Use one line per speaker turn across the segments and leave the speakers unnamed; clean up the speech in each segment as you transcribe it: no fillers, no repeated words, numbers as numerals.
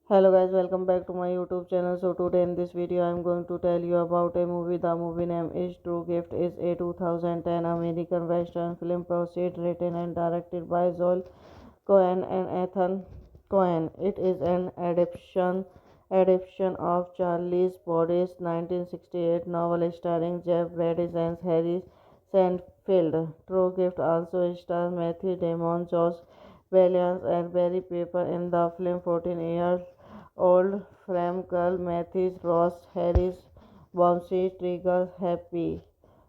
Hello guys, welcome back to my YouTube channel. So today in this video I am going to tell you about a movie. The movie name is True Gift. Is a 2010 American Western film proceed written and directed by Joel Cohen and Ethan Cohen. It is an adaptation of Charles Brodie's 1968 novel starring Jeff Bridges and Harry Seinfeld. True Gift also stars Matthew Damon, Josh Williams, and Barry Pepper in the film. 14 years old Frankel Matthews Ross Harris Bombsey Trigger Happy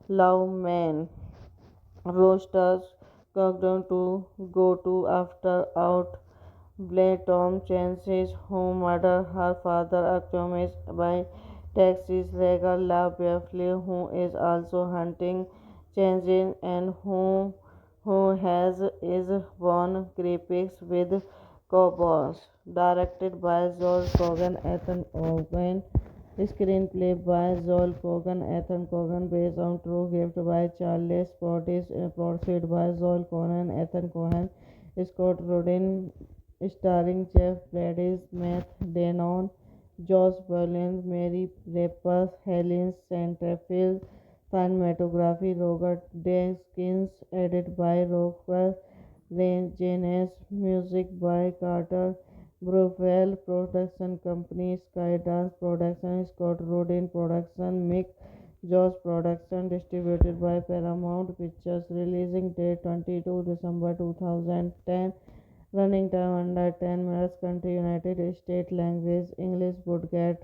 Love Man Roasters countdown to go to after out Blair Tom Chance's home murder her father accused by Texas legal La Beverly, who is also hunting Chance and who has is won graphics with Cowboys. Directed by Joel Cogan, Ethan Cohen. Screenplay by Joel Cogan, Ethan Cohen, based on True Gift by Charles Portis, produced by Joel Cohen, Ethan Cohen, Scott Rudin, starring Jeff Bridges, Matt Damon, Josh Brolin, Mary Rapper, Helen Centerfield, cinematography Robert Deakins, edited by Roger Janes, music by Carter Browell, production company Skydance Production, Scott Rudin Production, Mick Josh Production, distributed by Paramount Pictures, releasing date 22 December 2010, running time under 10 minutes, country United States, language English, would get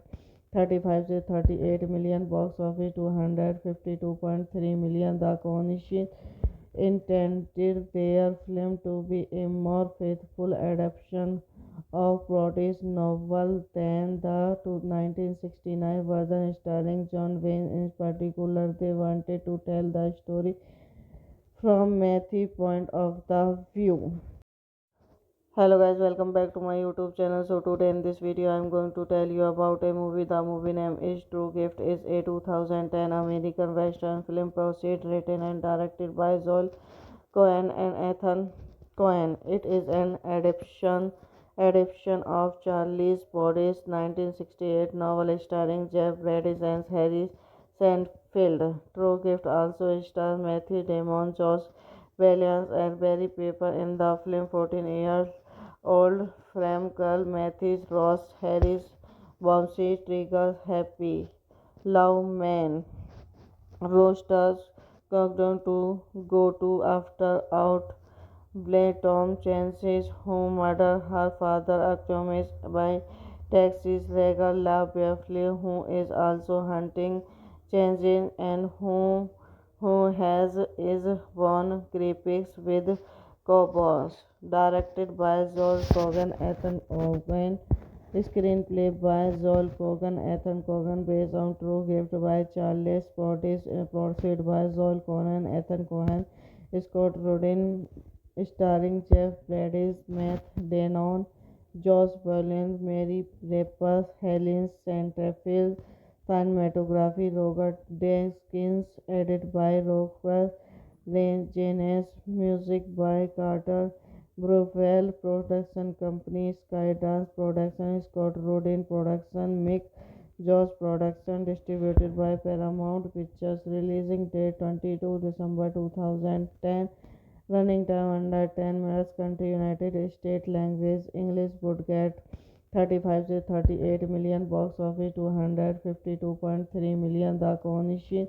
35 to 38 million, box office 252.3 million. The Cohen intended their film to be a more faithful adaptation of Brodie's novel than the 1969 version starring John Wayne. In particular, they wanted to tell the story from Matthew's point of the view. Hello guys, welcome back to my YouTube channel. So today in this video I am going to tell you about a movie. The movie name is True Gift. Is a 2010 American Western film proceed written and directed by Joel Cohen and Ethan Cohen. It is an adaptation of Charles Brodie's 1968 novel starring Jeff Bridges and Harry Seinfeld. True Gift also stars Matthew Damon, Josh Williams, and Barry Pepper in the film. 14 years old Frankel Matthews Ross Harris Bombsey Trigger Happy Love Man Roasters countdown to go to after out Blair Tom Chance's home murder her father accused by Texas legal La Beverly, who is also hunting Chance and who has is won graphics with Cowboys. Directed by Joel Cogan, Ethan Cohen, Screenplay by Joel Cogan, Ethan Cogan, based on True Gift by Charles Portis, produced by Joel Cogan, Ethan Cohen, Scott Rudin, starring Jeff Bridges, Matt Damon, Josh Brolin, Mary Rapaz, Helen Centerfield, cinematography Robert Deakins, edited by Roger Janes, music by Carter Burwell, production company Skydance Production, Scott Rudin Production, Mick Jones Production, distributed by Paramount Pictures, releasing date 22 December 2010, running time under 10 minutes, country United States, language English, budget 35 to 38 million, box office 252.3 million. The Coalition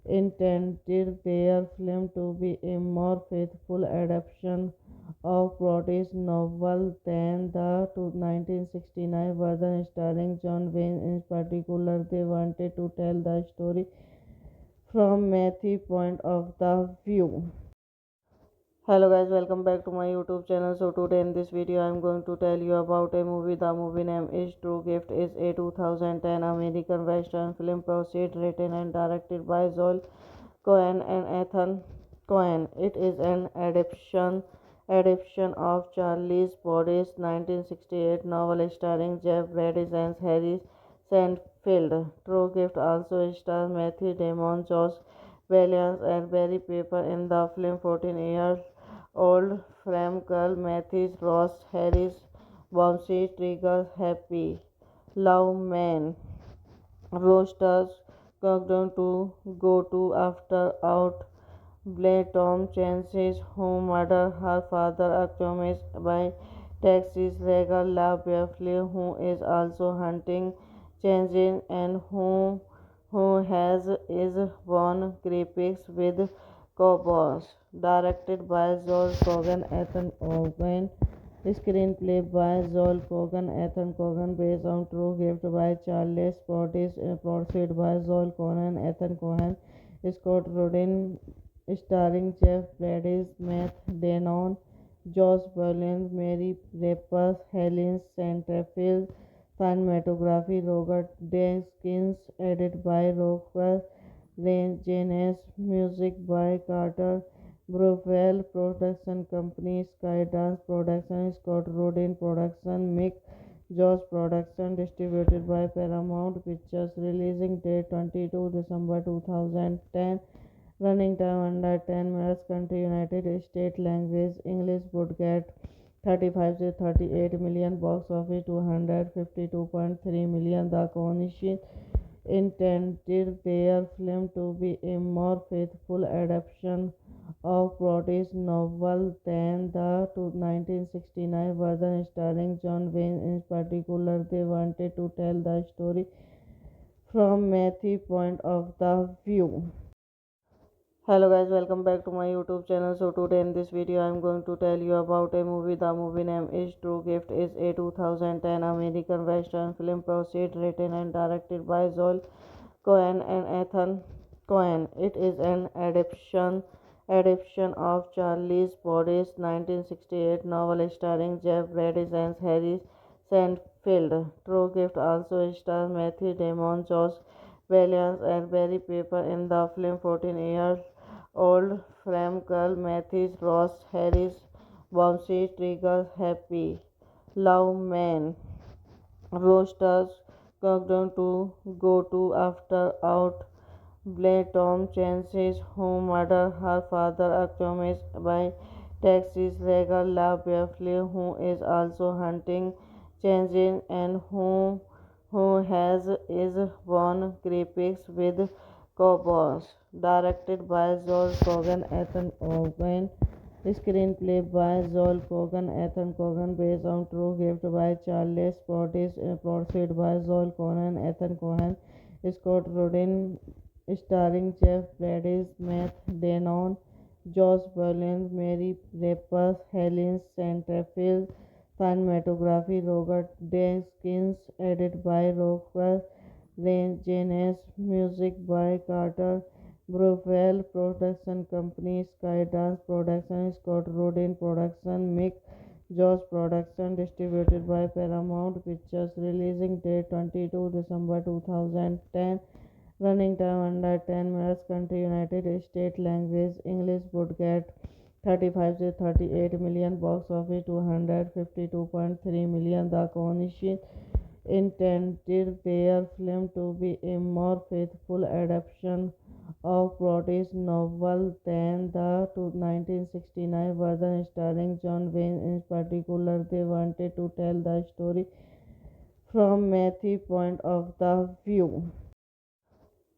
intended their film to be a more faithful adaptation of Broadway's novel than the 1969 version starring John Wayne. In particular, they wanted to tell the story from Matthew's point of the view. Hello guys, welcome back to my YouTube channel. So today in this video I am going to tell you about a movie. The movie name is True Gift. Is a 2010 American Western film proceed written and directed by Joel Cohen and Ethan Cohen. It is an adaptation of Charles Brodie's 1968 novel starring Jeff Bridges and Harry Seinfeld. True Gift also stars Matthew Damon, Josh Williams, and Barry Pepper in the film. 14-year-old Fram girl Matthews Ross Harris bouncy triggers happy love man roasters countdown to go to after out Blair Tom chances who murder her father accused by Texas Regal La Beverly, who is also hunting changes and who has is won graphics with cowboys. Directed by Joel Cogan, Ethan Cohen. Screenplay by Joel Cogan, Ethan Cogan, based on True Gift by Charles Portis, produced by Joel Cogan, Ethan Cohen, Scott Rudin, starring Jeff Bridges, Matt Damon, Josh Brolin, Mary Rapaz, Helen Centerfield, cinematography Robert Deakins, edited by Roger Janes, music by Carter Burwell, production company Skydance Production, Scott Rudin Production, Mick Jones Production, distributed by Paramount Pictures, releasing date 22 December 2010, running time under 10 minutes, country United States, language English, budget 35 to 38 million, box office 252.3 million. The Coalition intended their film to be a more faithful adaptation of Broadway's novel than the 1969 version starring John Wayne. In particular, they wanted to tell the story from Matthew's point of the view. Hello guys, welcome back to my YouTube channel. So today in this video I am going to tell you about a movie. The movie name is True Gift. Is a 2010 American Western film proceed written and directed by Joel Cohen and Ethan Cohen. It is an adaptation of Charles Brodie's 1968 novel starring Jeff Bridges and Harry Seinfeld. True Gift also stars Matthew Damon, Josh Williams, and Barry Pepper in the film. 14-year-old Fram girl Matthews Ross Harris bouncy triggers happy love man roasters countdown to go to after out Blair Tom chances who murder her father accused by Texas Regal La Beverly, who is also hunting changes and who has is won graphics with cowboys. Directed by Joel Cogan, Ethan Cohen. Screenplay by Joel Cogan, Ethan Cogan, based on True Gift by Charles Portis, produced by Joel Cogan, Ethan Cohen, Scott Rudin, starring Jeff Bridges, Matt Damon, Josh Brolin, Mary Rapaz, Helen Centerfield, cinematography Robert Deakins, edited by Roger Janes, music by Carter Burwell, production company Skydance Production, Scott Rudin Production, Mick Jaws production distributed by Paramount Pictures. Releasing date 22 December 2010. Running time under 10 minutes. Country United States. Language English. Budget 35 to 38 million. Box office 252.3 million. The Coalition intended their film to be a more faithful adaptation of Broadway's novel than the 1969 version starring John Wayne. In particular, they wanted to tell the story from Matthew's point of the view.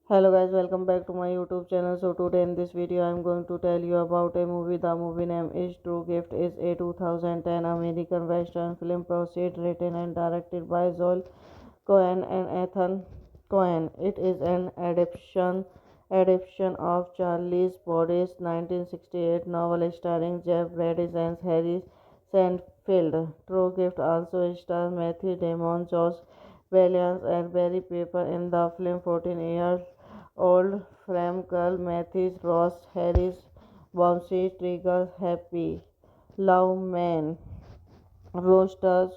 Hello guys, welcome back to my YouTube channel. So today in this video I am going to tell you about a movie. The movie name is True Gift. Is a 2010 American Western film proceed written and directed by Joel Cohen and Ethan Cohen. It is an adaptation of Charles Broderick's 1968 novel starring Jeff Bridges and Harry Seinfeld. True Gift also stars Matthew Damon, Josh Williams, and Barry Pepper in the film. 14-year-old Fram girl Matthew Ross Harris bouncy triggers happy love man roasters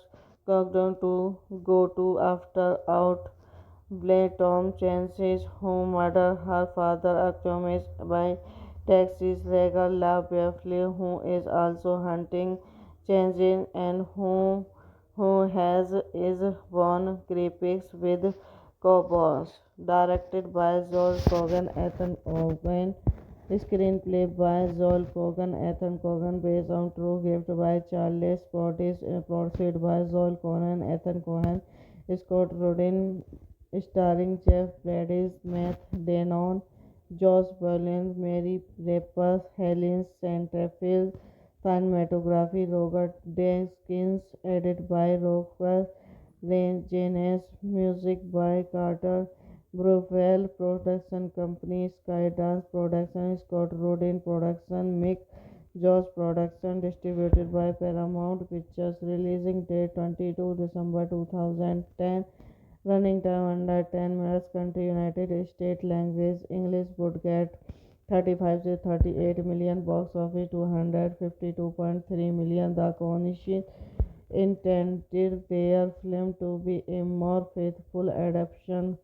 countdown to go to after out Blair Tom Chance's who murdered her father accused by Texas Regal La Beverly, who is also hunting Chance and who has is won graphics with Cowboys. Directed by Joel Cogan, Ethan Cohen. Screenplay by Joel Cogan, Ethan Cohen, based on True Gift by Charles Portis, produced by Joel Cohen, Ethan Cohen, Scott Rudin, starring Jeff Bridges, Matt Damon, Josh Brolin, Mary Rapper, Helen Centerfield, cinematography Robert Deakins, edited by Roger Janes, music by Carter Browell, production company Skydance Production, Scott Rudin Production, Mick Jones Production, distributed by Paramount Pictures. Releasing date 22 December 2010. Running time under 10 minutes. Country United States. Language English. Budget 35 to 38 million. Box office 252.3 million. The Coalition intended their film to be a more faithful adaptation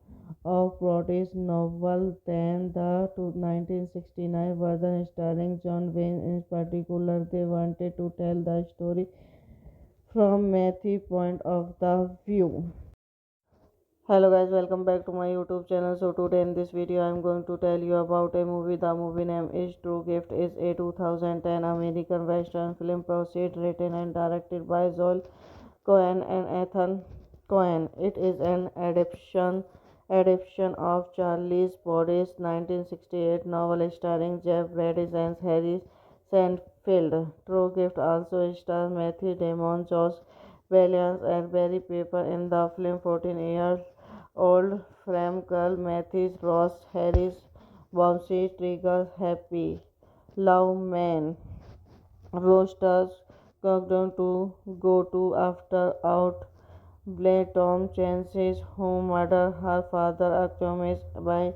of Broadway's novel than the 1969 version starring John Wayne. In particular, they wanted to tell the story from Matthew's point of the view. Hello guys, welcome back to my YouTube channel. So today in this video I am going to tell you about a movie. The movie name is True Gift. Is a 2010 American Western film proceed written and directed by Joel Cohen and Ethan Cohen. It is an adaptation of Charles Broderick's 1968 novel starring Jeff Bridges and Harry Seinfeld. True Gift also stars Matthew Damon, Josh Williams, and Barry Pepper in the film. 14-year-old Fram girl Matthew Ross Harris bouncy triggers happy love man roasters countdown to go to after out Blair Tom Chance's who murdered her father accused by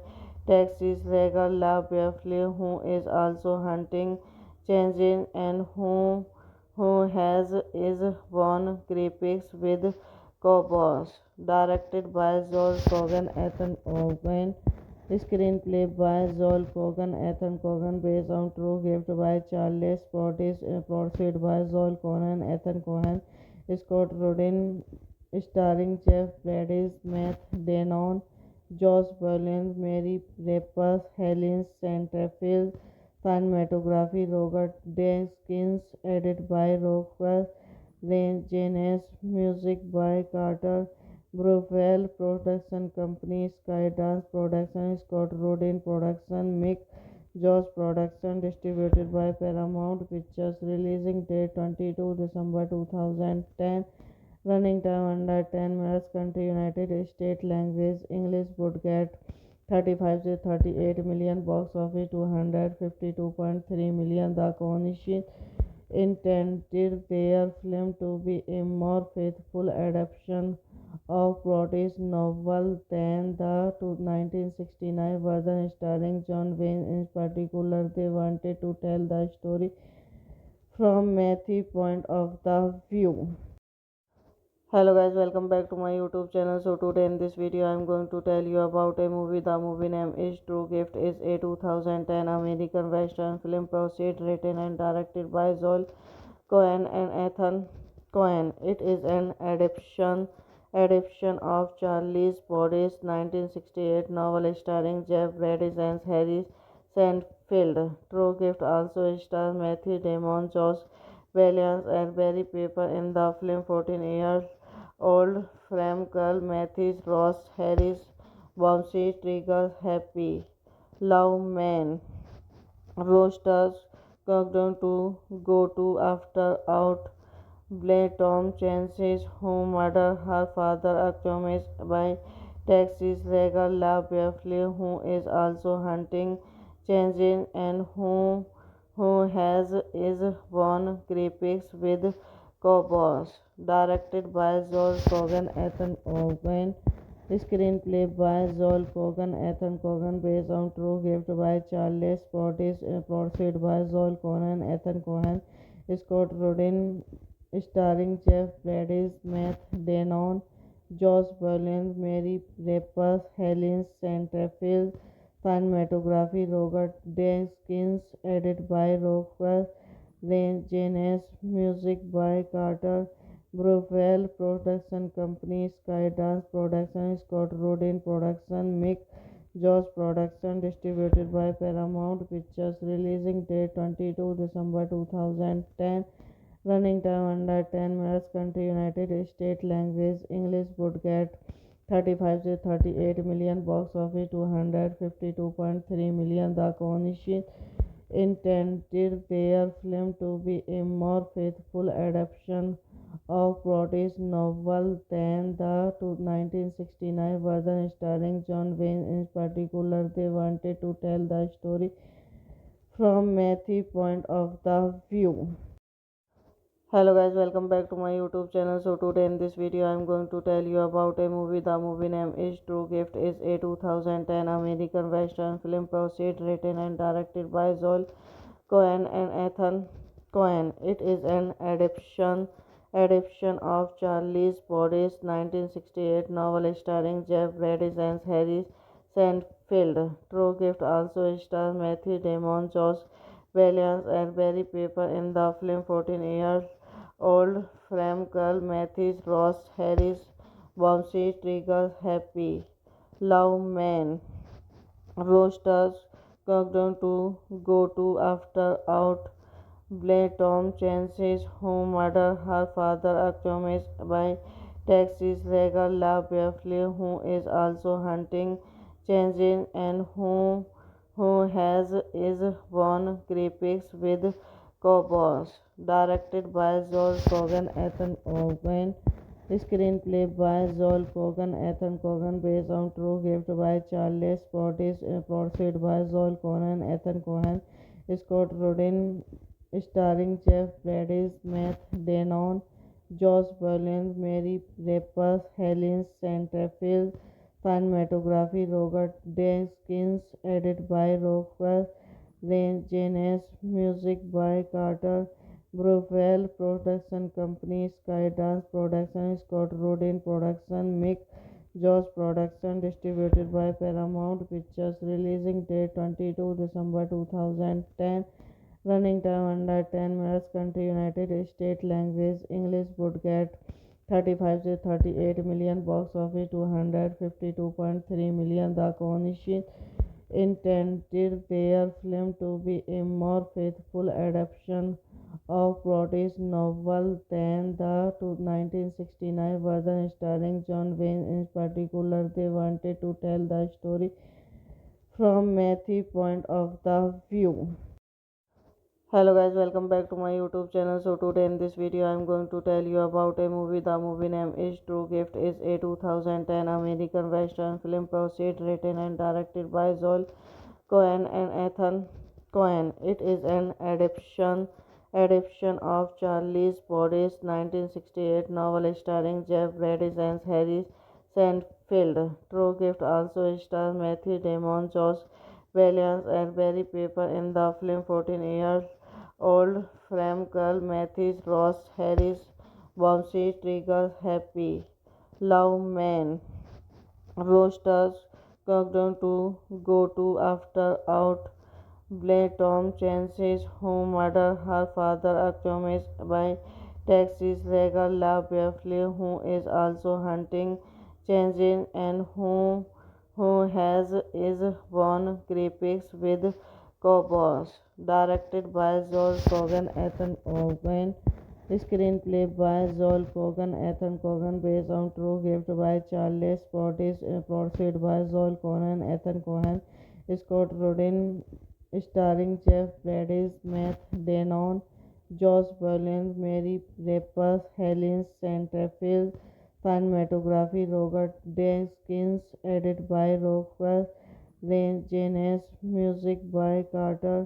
Texas Regal La Beverly, who is also hunting Chance and who has is won graphics with Cowboys. Directed by Joel Cogan, Ethan Cohen. Screenplay by Joel Cogan, Ethan Cohen, based on True Gift by Charles Portis, produced by Joel Cohen, Ethan Cohen, Scott Rudin, starring Jeff Bridges, Matt Damon, Josh Brolin, Mary Rapper, Helen Centerfield, cinematography Robert Deakins, edited by Roger Janes, music by Carter Browell, production company Skydance Production, Scott Rudin Production, Mick Jones Production, distributed by Paramount Pictures. Releasing date 22 December 2010. Running time under 10 minutes. Country United States. Language English. Budget 35 to 38 million. Box office 252.3 million. The Coalition intended their film to be a more faithful adaptation of Broadway's novel than the 1969 version starring John Wayne. In particular, they wanted to tell the story from Matthew point of the view. Hello guys, welcome back to my YouTube channel. So today in this video I am going to tell you about a movie. The movie name is True Gift. Is a 2010 American Western film proceed written and directed by Joel Cohen and Ethan Cohen. It is an adaptation of Charles Broderick's 1968 novel starring Jeff Bridges and Harry Seinfeld. True Gift also stars Matthew Damon, Josh Williams, and Barry Pepper in the film. 14-year-old Fram girl Matthews Ross Harris Bombsey Trigger Happy Love Man roasters countdown to go to after out Blair Tom Chance's who murdered her father accused by Texas Regal La Beverly, who is also hunting Chance and who has is won graphics with Cowboys. Directed by Joel Cogan, Ethan Cohen. Screenplay by Joel Cogan, Ethan Cohen, based on True Gift by Charles Portis, produced by Joel Cohen, Ethan Cohen, Scott Rudin, starring Jeff Bridges, Matt Damon, Josh Brolin, Mary Rapper, Helen Centerfield, cinematography Robert Deakins, edited by Roger Janes, music by Carter Browell, production company Skydance Production, Scott Rudin Production, Mick Josh Production, distributed by Paramount Pictures, releasing date 22 December 2010, running time under 10 minutes, country United States, language English, budget 35 to 38 million, box office 252.3 million. The Cohen intended their film to be a more faithful adaptation of Broderick's novel than the 1969 version starring John Wayne. In particular, they wanted to tell the story from Matthew's point of the view. Hello guys, welcome back to my YouTube channel. So today in this video I am going to tell you about a movie. The movie name is True Gift. Is a 2010 American Western film proceed written and directed by Joel Cohen and Ethan Cohen. It is an adaptation of Charles Broderick's 1968 novel starring Jeff Bridges and Harry Seinfeld. True Gift also stars Matthew Damon, Josh Williams, and Barry Pepper in the film. 14-year-old Fram girl Matthews Ross Harris Bombsey Trigger Happy Love Man roasters countdown to go to after out Blair Tom Chance's who murdered her father accused by Texas Regal La Beverly, who is also hunting Chance and who has is won graphics with Cowboys. Directed by Joel Cogan, Ethan Cohen. Screenplay by Joel Cogan, Ethan Cohen, based on True Gift by Charles Portis, produced by Joel Cohen, Ethan Cohen, Scott Rudin, starring Jeff Bridges, Matt Damon, Josh Brolin, Mary Rapper, Helen Centerfield, cinematography Robert Deakins, edited by Roger Janes, music by Carter Browell, production company Skydance Production, Scott Rudin Production, Mick Josh Production, distributed by Paramount Pictures, releasing date 22 December 2010, running time under 10 minutes, country United States, language English, budget 35 to 38 million, box office 252.3 million. The Cohen intended their film to be a more faithful adaptation of Broderick's novel than the 1969 version starring John Wayne. In particular, they wanted to tell the story from Matthew's point of the view. Hello guys, welcome back to my YouTube channel. So today in this video I am going to tell you about a movie. The movie name is True Gift. Is a 2010 American Western film proceed written and directed by Joel Cohen and Ethan Cohen. It is an adaptation of Charles Broderick's 1968 novel starring Jeff Bridges and Harry Seinfeld. True Gift also stars Matthew Damon, Josh Williams, and Barry Pepper in the film. 14-year Old Frankel, Mathis, Ross, Harris, Bouncy, Trigger, Happy, Love Man, Roasters, Countdown to Go to After Out, Blade Tom Chance's Home Murder, Her Father Accused by Texas Regal La Beverly, who is also hunting Chances and who has is won graphics with Cowboys. Directed by Joel Cogan, Ethan Cohen. Screenplay by Joel Cogan, Ethan Cohen, based on true gift by Charles Portis, produced by Joel Cohen, Ethan Cohen, Scott Rudin, starring Jeff Bridges, Matt Damon, Josh Brolin, Mary Rapaz, Helen Centerfield, cinematography Robert Deakins, edited by Roger Janes, music by Carter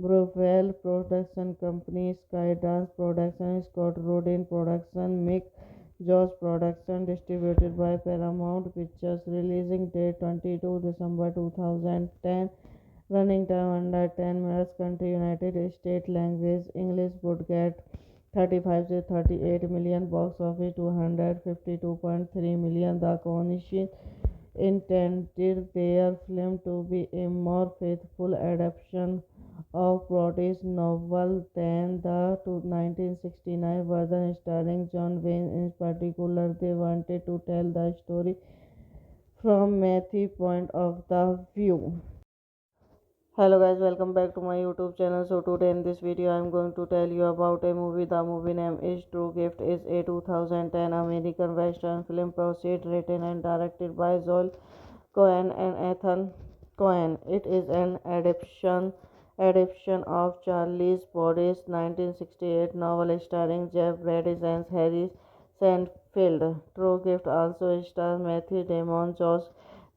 Browell, production company Skydance Production, Scott Rudin Production, Mick Josh Production, distributed by Paramount Pictures, releasing date 22 December 2010, running time under 10 minutes, country United States, language English, budget 35 to 38 million, box office 252.3 million. The Coalition intended their film to be a more faithful adaptation of Broadway's novel than the 1969 version starring John Wayne. In particular, they wanted to tell the story from Matthew's point of the view. Hello guys, welcome back to my YouTube channel. So today in this video I am going to tell you about a movie. The movie name is True Gift. Is a 2010 American Western film proceed written and directed by Joel Cohen and Ethan Cohen. It is an adaptation of Charles Portis' 1968 novel starring Jeff Bridges and Harry Seinfeld. True Gift also stars Matthew Damon, Josh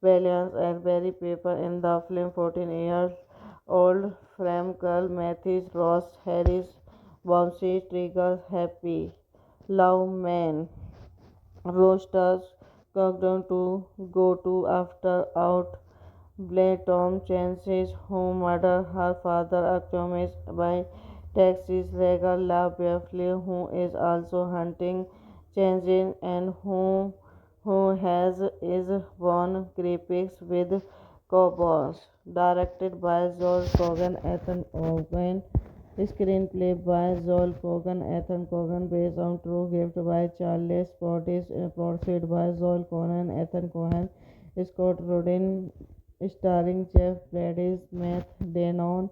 Williams, and Barry Pepper in the film. 14 years old Frankel, Mathis, Ross, Harris, Bouncy, Trigger, Happy, Love Man, Roasters, Countdown to Go to After Out, Blade Tom Chance's Home Murder, Her Father Accused by Texas Regal La Beverly, who is also hunting Chances and who has is won graphics with Cowboys. Directed by Joel Cogan, Ethan Cohen. Screenplay by Joel Cogan, Ethan Cohen, based on true gift by Charles Portis, produced by Joel Cohen, Ethan Cohen, Scott Rudin, starring Jeff Bridges, Matt Damon,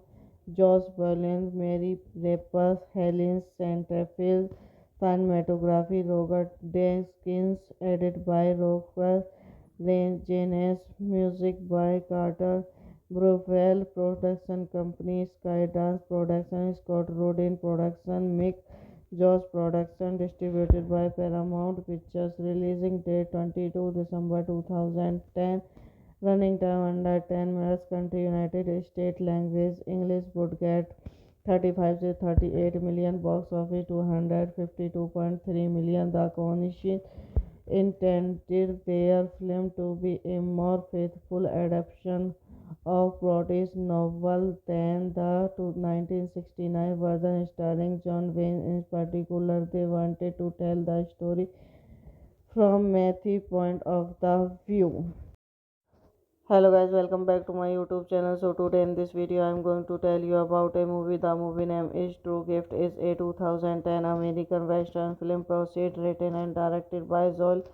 Josh Brolin, Mary Rapaz, Helen Centerfield, cinematography Robert Deakins, edited by Roger Janes, music by Carter Browell, production company Skydance Production, Scott Rudin Production, Mick Josh Production, distributed by Paramount Pictures, releasing date 22 December 2010, running time under 10 minutes, country United States, language English, budget 35 to 38 million, box office 252.3 million. The Coalition intended their film to be a more faithful adaptation of Broadway's novel than the 1969 version starring John Wayne. In particular, they wanted to tell the story from Matthew's point of the view. Hello guys, welcome back to my YouTube channel. So today in this video I am going to tell you about a movie. The movie name is True Gift. Is a 2010 American Western film proceed written and directed by Joel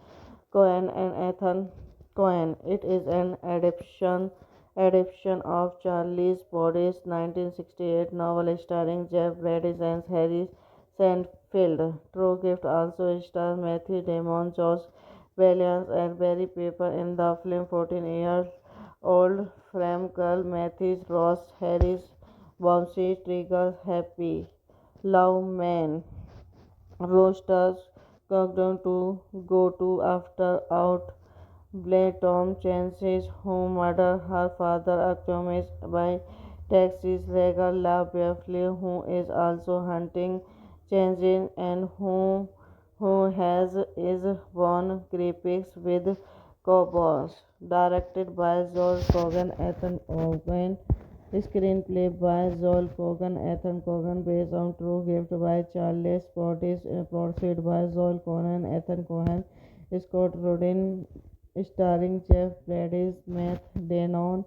Cohen and Ethan Cohen. It is an adaptation of Charles Portis' 1968 novel starring Jeff Bridges and Harry Seinfeld. True Gift also stars Matthew Damon, Josh Williams, and Barry Pepper in the film. 14 years old Frankel, Mathis, Ross, Harris, Bouncy, Trigger, Happy, Love Man, Roasters, Countdown to Go to After Out, Blade Tom Chance's Home Murder, Her Father Accused by Texas Regal La Beverly, who is also hunting Chances and who has is won graphics with Cowboys. Directed by Joel Cogan, Ethan Cohen. Screenplay by Joel Cogan, Ethan Cogan, based on true gift by Charles Portis, produced by Joel Cogan, Ethan Cohen, Scott Rudin, starring Jeff Bridges, Matt Damon,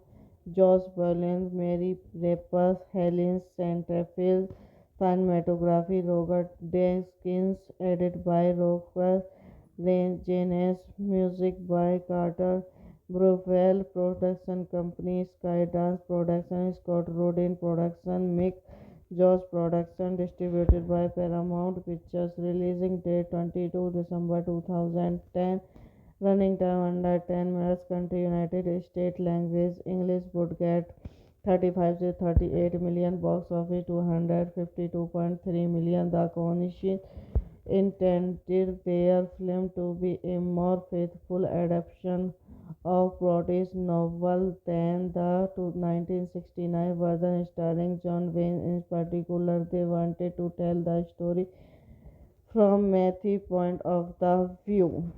Josh Brolin, Mary Rapaz, Helen Centerfield, cinematography Robert Deakins, edited by Roger Janes, music by Carter Burwell, production company Skydance Production, Scott Rudin Production, Mick Jones Production, distributed by Paramount Pictures, releasing date 22 December 2010, running time under 10 minutes, country United States, language English, budget 35 to 38 million, box office 252.3 million. The Coalition intended their film to be a more faithful adaptation of Broadway's novel than the 1969 version starring John Wayne. In particular, they wanted to tell the story from Matthew's point of the view.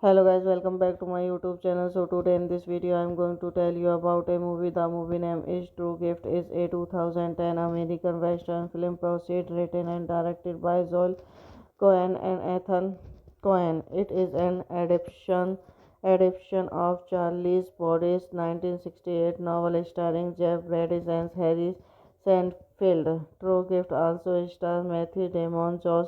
Hello guys, welcome back to my YouTube channel. So today in this video I am going to tell you about a movie. The movie name is True Gift. Is a 2010 American Western film proceed written and directed by Joel Cohen and Ethan Cohen. It is an adaptation of Charles Portis' 1968 novel starring Jeff Bridges and Harry Seinfeld. True Gift also stars Matthew Damon, Josh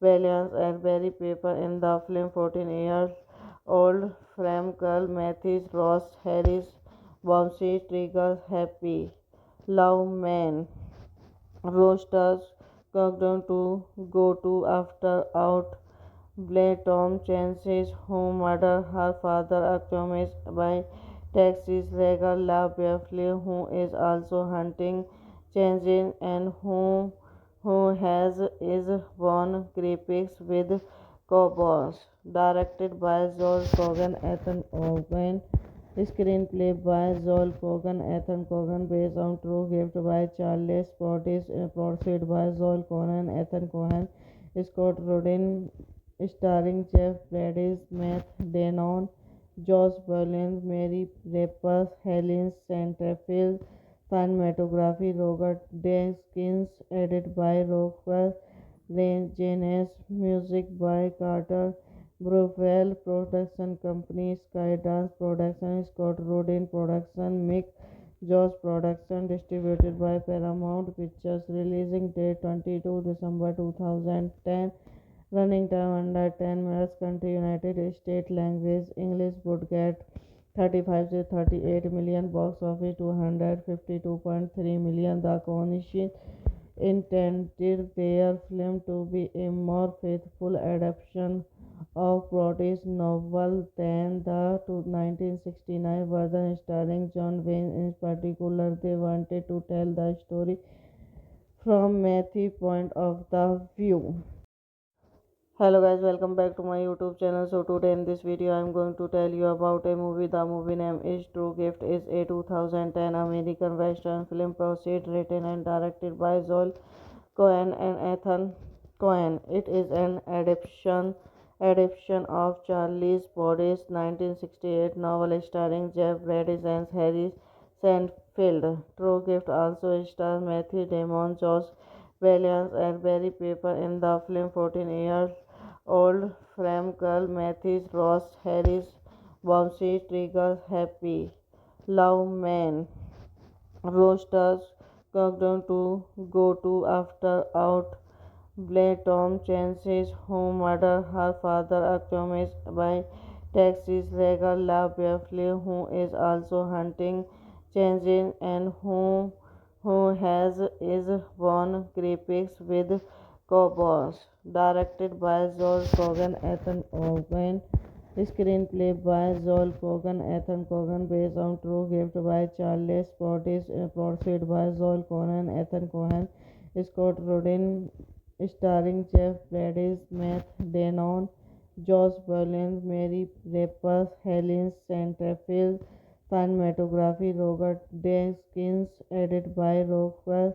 Williams, and Barry Pepper in the film. 14-year-old Frame Girl Matthews Ross Harris Bouncy Trigger Happy Love Man Roasters Countdown to Go to After Out Blade Tom Chance's who murdered her father accused by Texas Regal La Beverly, who is also hunting Chance and who has is won graphics with Cowboys. Directed by Joel Cogan, Ethan Cohen. Screenplay by Joel Cogan, Ethan Cohen, based on true gift by Charles Portis, produced by Joel Cogan, Ethan Cohen, Scott Rudin, starring Jeff Bridges, Matt Damon, Josh Brolin, Mary Rapaz, Helen Centerfield, cinematography Robert Deakins, edited by Roger Janes, music by Carter Burwell, production company Skydance Production, Scott Rudin Production, Mick Jones Production, distributed by Paramount Pictures, releasing date 22 December 2010, running time under 10 minutes, country United States, language English, budget 35 to 38 million, box office 252.3 million. The Coalition intended their film to be a more faithful adaptation of Broadway's novel than the 1969 version starring John Wayne. In particular, they wanted to tell the story from Matthew's point of the view. Hello guys, welcome back to my YouTube channel. So today in this video I am going to tell you about a movie. The movie name is True Gift. Is a 2010 American Western film proceed written and directed by Joel Cohen and Ethan Cohen. It is an adaptation of Charles Portis' 1968 novel starring Jeff Bridges and Harry Seinfeld. True Gift also stars Matthew Damon, Josh Williams, and Barry Pepper in the film. 14-year-old Frame Girl Matthews Ross Harris Bouncy Trigger Happy Love Man Roasters Countdown to Go to After Out Blade Tom Chance's who murdered her father accused by Texas Regal La Beverly, who is also hunting Chance and who has is won graphics with Cowboys. Directed by Joel Cogan, Ethan Cohen. Screenplay by Joel Cogan, Ethan Cohen, based on true gift by Charles Portis, produced by Joel Cogan, Ethan Cohen, Scott Rudin, starring Jeff Bridges, Matt Damon, Josh Brolin, Mary Rapaz, Helen Centerfield, cinematography Robert Deakins, edited by Roger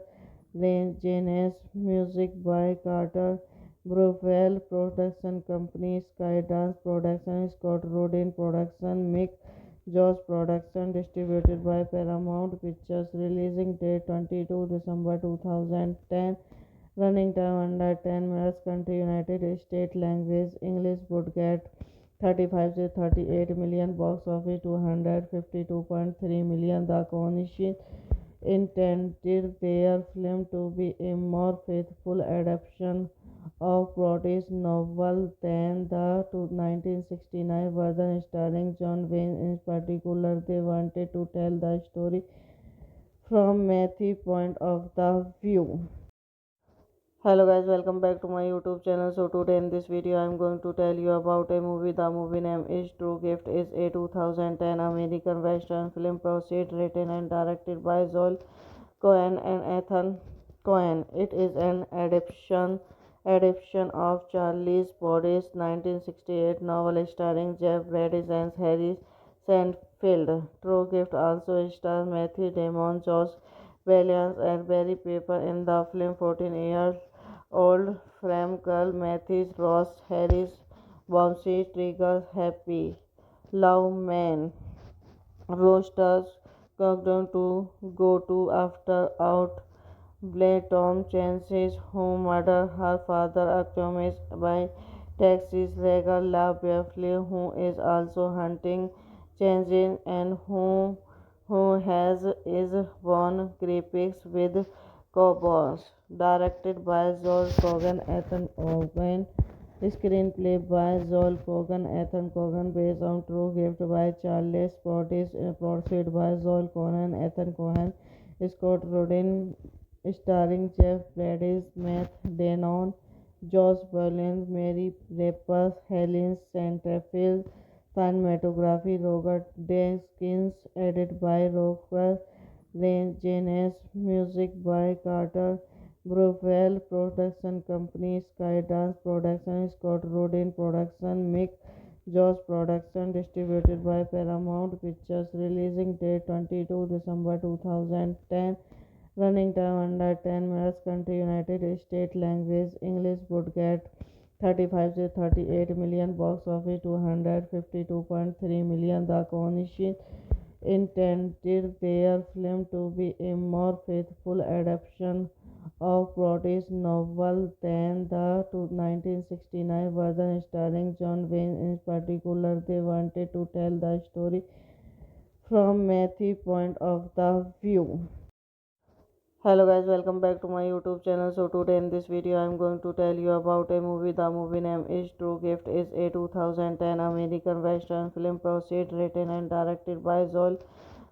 Janes, music by Carter Burwell, production company Skydance Production, Scott Rudin Production, Mick Jaws production distributed by Paramount Pictures. Releasing date 22 December 2010. Running time under 10 minutes. Country United States. Language English. Budget 35 to 38 million. Box office 252.3 million. The Coalition intended their film to be a more faithful adaptation of Broadway's novel than the 1969 version starring John Wayne. In particular, they wanted to tell the story from Matthew's point of the view. Hello guys, welcome back to my YouTube channel. So today in this video I am going to tell you about a movie. The movie name is True Gift. Is a 2010 American Western film proceed written and directed by Joel Cohen and Ethan Cohen. It is an adaptation of Charles Brodie's 1968 novel starring Jeff Bridges and Harry Seinfeld. True Gift also stars Matthew Damon, Josh Williams, and Barry Pepper in the film. 14-year-old frame girl Matthew Ross Harris bouncy triggers happy love man roasters countdown to go to after out Blair Tom Chance's who murdered her father accused by Texas legal La Beverly, who is also hunting Chance and who has is won graphics with Cowboys. Directed by Joel Cogan, Ethan Cohen. Screenplay by Joel Cogan, Ethan Cohen, based on True Gift by Charles Portis, produced by Joel Cohen, Ethan Cohen, Scott Rudin, starring Jeff Bridges, Matt Damon, Josh Brolin, Mary Rapaz, Helen Centerfield, cinematography Robert Deakins, edited by Roger Janes, music by Carter Browell, production company Skydance Production, Scott Rudin Production, Mick Jones Production, distributed by Paramount Pictures. Releasing date 22 December 2010. Running time under 10 minutes. Country United States. Language English. Budget 35 to 38 million. Box office 252.3 million. The Coalition intended their film to be a more faithful adaptation of Broadway's novel than the 1969 version starring John Wayne. In particular, they wanted to tell the story from Matthew's point of the view. Hello guys, welcome back to my YouTube channel. So today in this video I am going to tell you about a movie. The movie name is True Gift. Is a 2010 American Western film proceed written and directed by Joel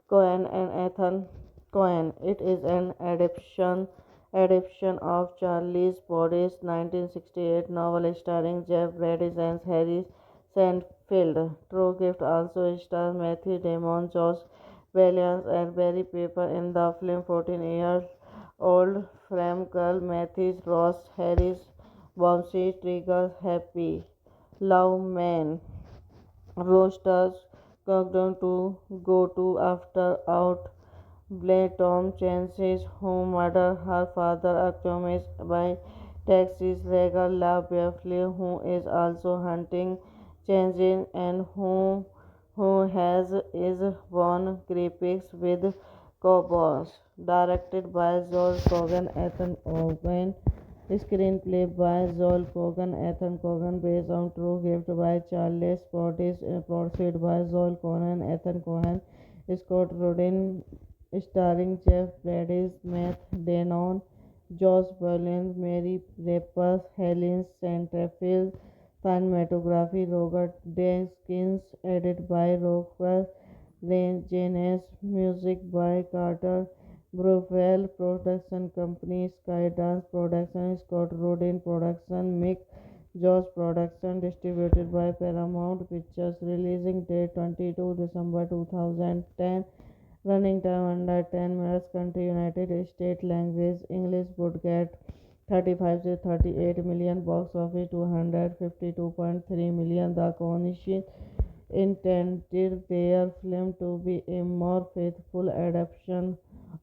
Cohen and Ethan Cohen. It is an adaptation of Charles Brodie's 1968 novel starring Jeff Bridges and Harry Seinfeld. True Gift also stars Matthew Damon, Josh Williams, and Barry Pepper in the film. 14-year-old frame girl Matthew Ross Harris bouncy triggers happy love man roasters countdown to go to after out Blair Tom Chance's who murdered her father accused by Texas legal La Beverly, who is also hunting Chance and who has is won graphics with Cowboys. Directed by Joel Cogan, Ethan Cohen. Screenplay by Joel Cogan, Ethan Cohen, based on True Gift by Charles Portis, produced by Joel Cohen, Ethan Cohen, Scott Rudin, starring Jeff Bridges, Matt Damon, Josh Brolin, Mary Rapaz, Helen Centerfield, cinematography Robert Deakins, edited by Roger Janes, music by Carter Browell, production company Skydance Production, Scott Rudin Production, Mick Jones Production, distributed by Paramount Pictures. Releasing date 22 December 2010. Running time under 10 minutes. Country United States. Language English. Budget 35 to 38 million. Box office 252.3 million. The Coalition intended their film to be a more faithful adaptation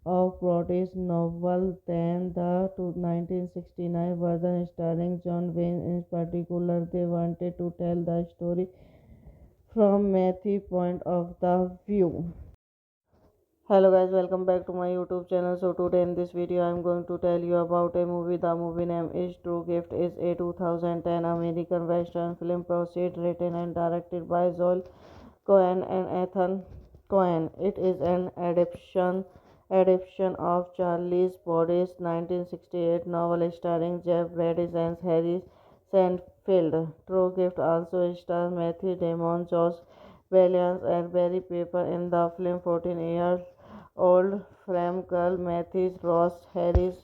of Broadway's novel than the 1969 version starring John Wayne. In particular, they wanted to tell the story from Matthew point of the view. Hello guys, welcome back to my YouTube channel. So today in this video I am going to tell you about a movie. The movie name is True Gift. Is a 2010 American Western film proceed written and directed by Joel Cohen and Ethan Cohen. It is an adaptation of Charles Broderick's 1968 novel starring Jeff Bridges and Harry Seinfeld. True Gift also stars Matthew Damon, Josh Williams, and Barry Pepper in the film. 14-year-old frame girl Matthew Ross Harris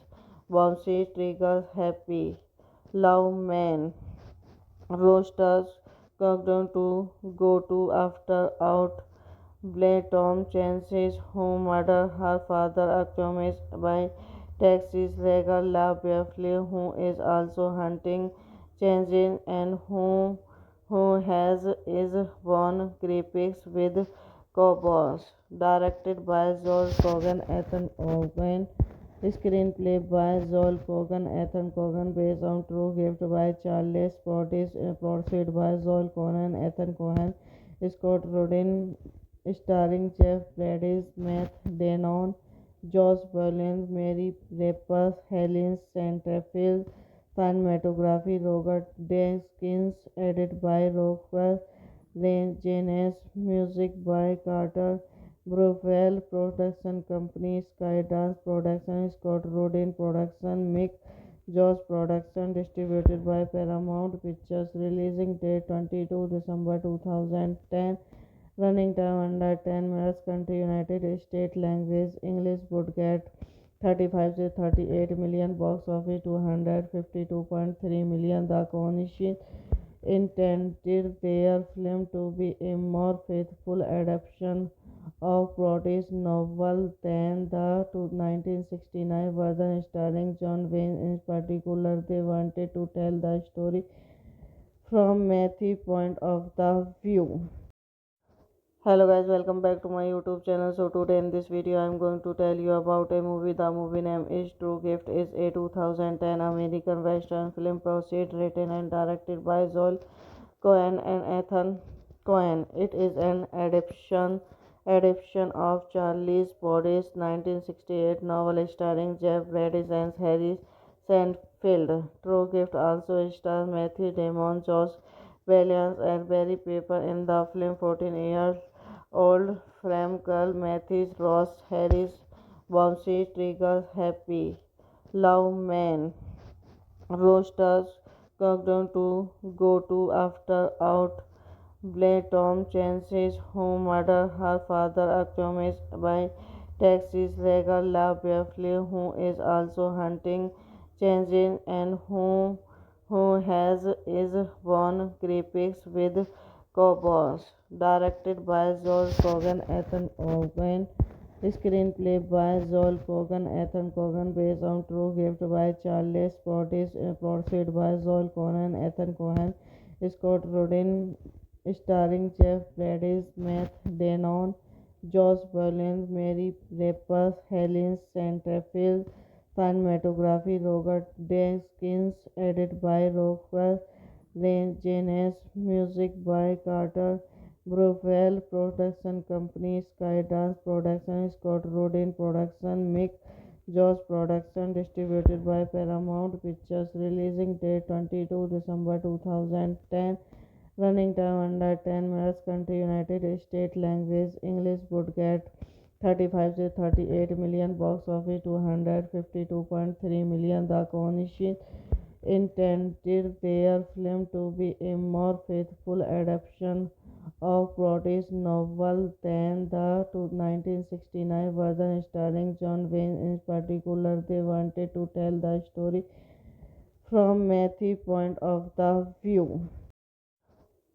bombshell triggers happy love man roasters countdown to go to after out Blair Tom Chance's who murdered her father accused by Texas legal La Beverly, who is also hunting Chance and who has is won graphics with Cowboys. Directed by Joel Cogan, Ethan Cohen. Screenplay by Joel Cogan, Ethan Cohen, based on True Gift by Charles Portis, produced by Joel Cohen, Ethan Cohen, Scott Rudin, starring Jeff Bridges, Matt Damon, Josh Brolin, Mary Rapaz, Helen Centerfield, cinematography Robert Deakins, edited by Roger Janes, music by Carter Browell, production company Skydance Production, Scott Rudin Production, Mick Josh Production, distributed by Paramount Pictures, releasing date 22 December 2010, running time under 10 minutes, country United States, language English, budget 35 to 38 million, box office 252.3 million. The Cohen intended their film to be a more faithful adaptation of Broderick's novel than the 1969 version starring John Wayne. In particular, they wanted to tell the story from Matthew's point of the view. Hello guys, welcome back to my YouTube channel. So today in this video I am going to tell you about a movie. The movie name is True Gift. Is a 2010 American Western film proceed written and directed by Joel Cohen and Ethan Cohen. It is an adaptation of Charles Broderick's 1968 novel starring Jeff Bridges and Harry Seinfeld. True Gift also stars Matthew Damon, Josh Williams, and Barry Pepper in the film. 14-year-old frame girl Matthew Ross Harris bombshell triggers happy love man roasters countdown to go to after out Blair Tom Chance's who murdered her father accused by Texas legal La Beverly, who is also hunting Chance and who has is won graphics with Cowboys. Directed by Joel Cogan, Ethan Cohen. Screenplay by Joel Cogan, Ethan Cohen, based on True Gift by Charles Portis, produced by Joel Cohen, Ethan Cohen, Scott Rudin, starring Jeff Bridges, Matt Damon, Josh Brolin, Mary Rapaz, Helen Centerfield, cinematography Robert Deakins, edited by Roger Janes, music by Carter Browell, production company Skydance Production, Scott Rudin Production, Mick Josh Production, distributed by Paramount Pictures, releasing date 22 December 2010, running time under 10 minutes, country United States, language English, budget 35 to 38 million, box office 252.3 million. The Cohen intended their film to be a more faithful adaptation of Broderick's novel than the 1969 version starring John Wayne. In particular, they wanted to tell the story from Matthew's point of the view.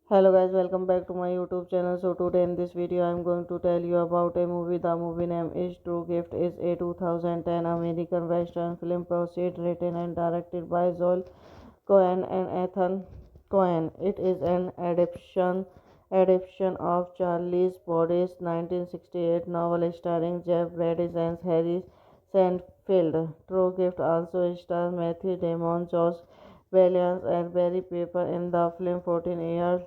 Hello guys, welcome back to my YouTube channel. So today in this video I am going to tell you about a movie. The movie name is True Gift. Is a 2010 American Western film proceed written and directed by Joel Cohen and Ethan Cohen. It is an adaptation of Charles Broderick's 1968 novel starring Jeff Bridges and Harry Seinfeld. True Gift also stars Matthew Damon, Josh Williams, and Barry Pepper in the film. 14-year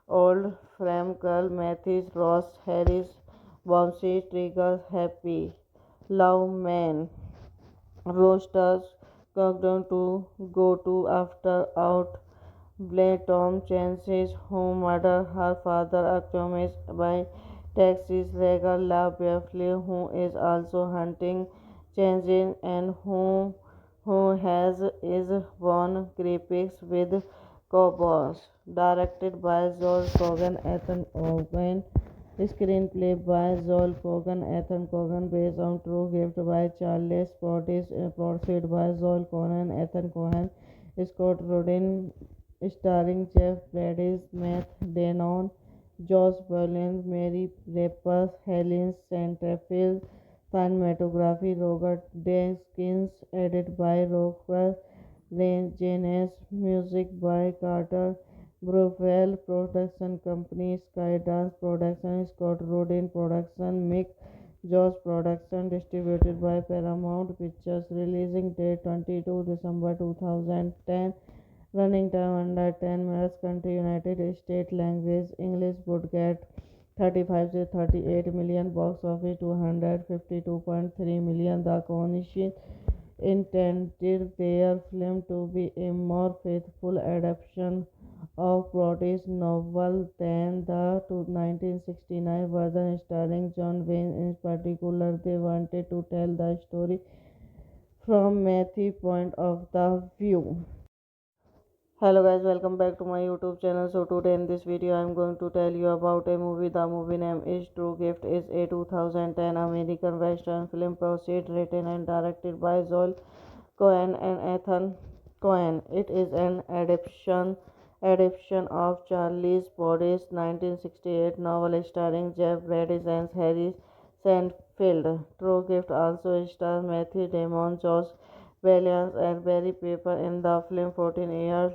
Old Framkel, Mathis, Ross, Harris, Bouncy, Trigger, Happy, Love Man, Roasters, Countdown to Go to After Out, Blade Tom Chance's Home Murder, her father accused by Texas legal La Beverly, who is also hunting Chances and who has is won graphics with Cowboys. Directed by Joel Cogan, Ethan Cohen. Screenplay by Joel Cogan, Ethan Cohen, based on true gift by Charles Portis, produced by Joel Cohen, Ethan Cohen, Scott Rudin, starring Jeff Bridges, Matt Damon, Josh Brolin, Mary Rapaz, Helen Centerfield, cinematography Robert Deakins, edited by Roger Janes, music by Carter Brufel, production company Skydance Production, Scott Rudin Production, Mick Josh Production, distributed by Paramount Pictures, releasing date 22 December 2010, running time under 10 minutes, country United States, language English, budget 35 to 38 million, box office 252.3 million. The Coalition intended their film to be a more faithful adaptation of Broadway's novel than the 1969 version starring John Wayne. In particular, they wanted to tell the story from Matthew's point of the view. Hello guys, welcome back to my YouTube channel. So today in this video I am going to tell you about a movie. The movie name is True Gift. Is a 2010 American Western film proceed written and directed by Joel Cohen and Ethan Cohen. It is an adaptation of Charles Portis' 1968 novel starring Jeff Bridges and Harry Seinfeld. True Gift also stars Matthew Damon, Josh Williams, and Barry Pepper in the film. 14 years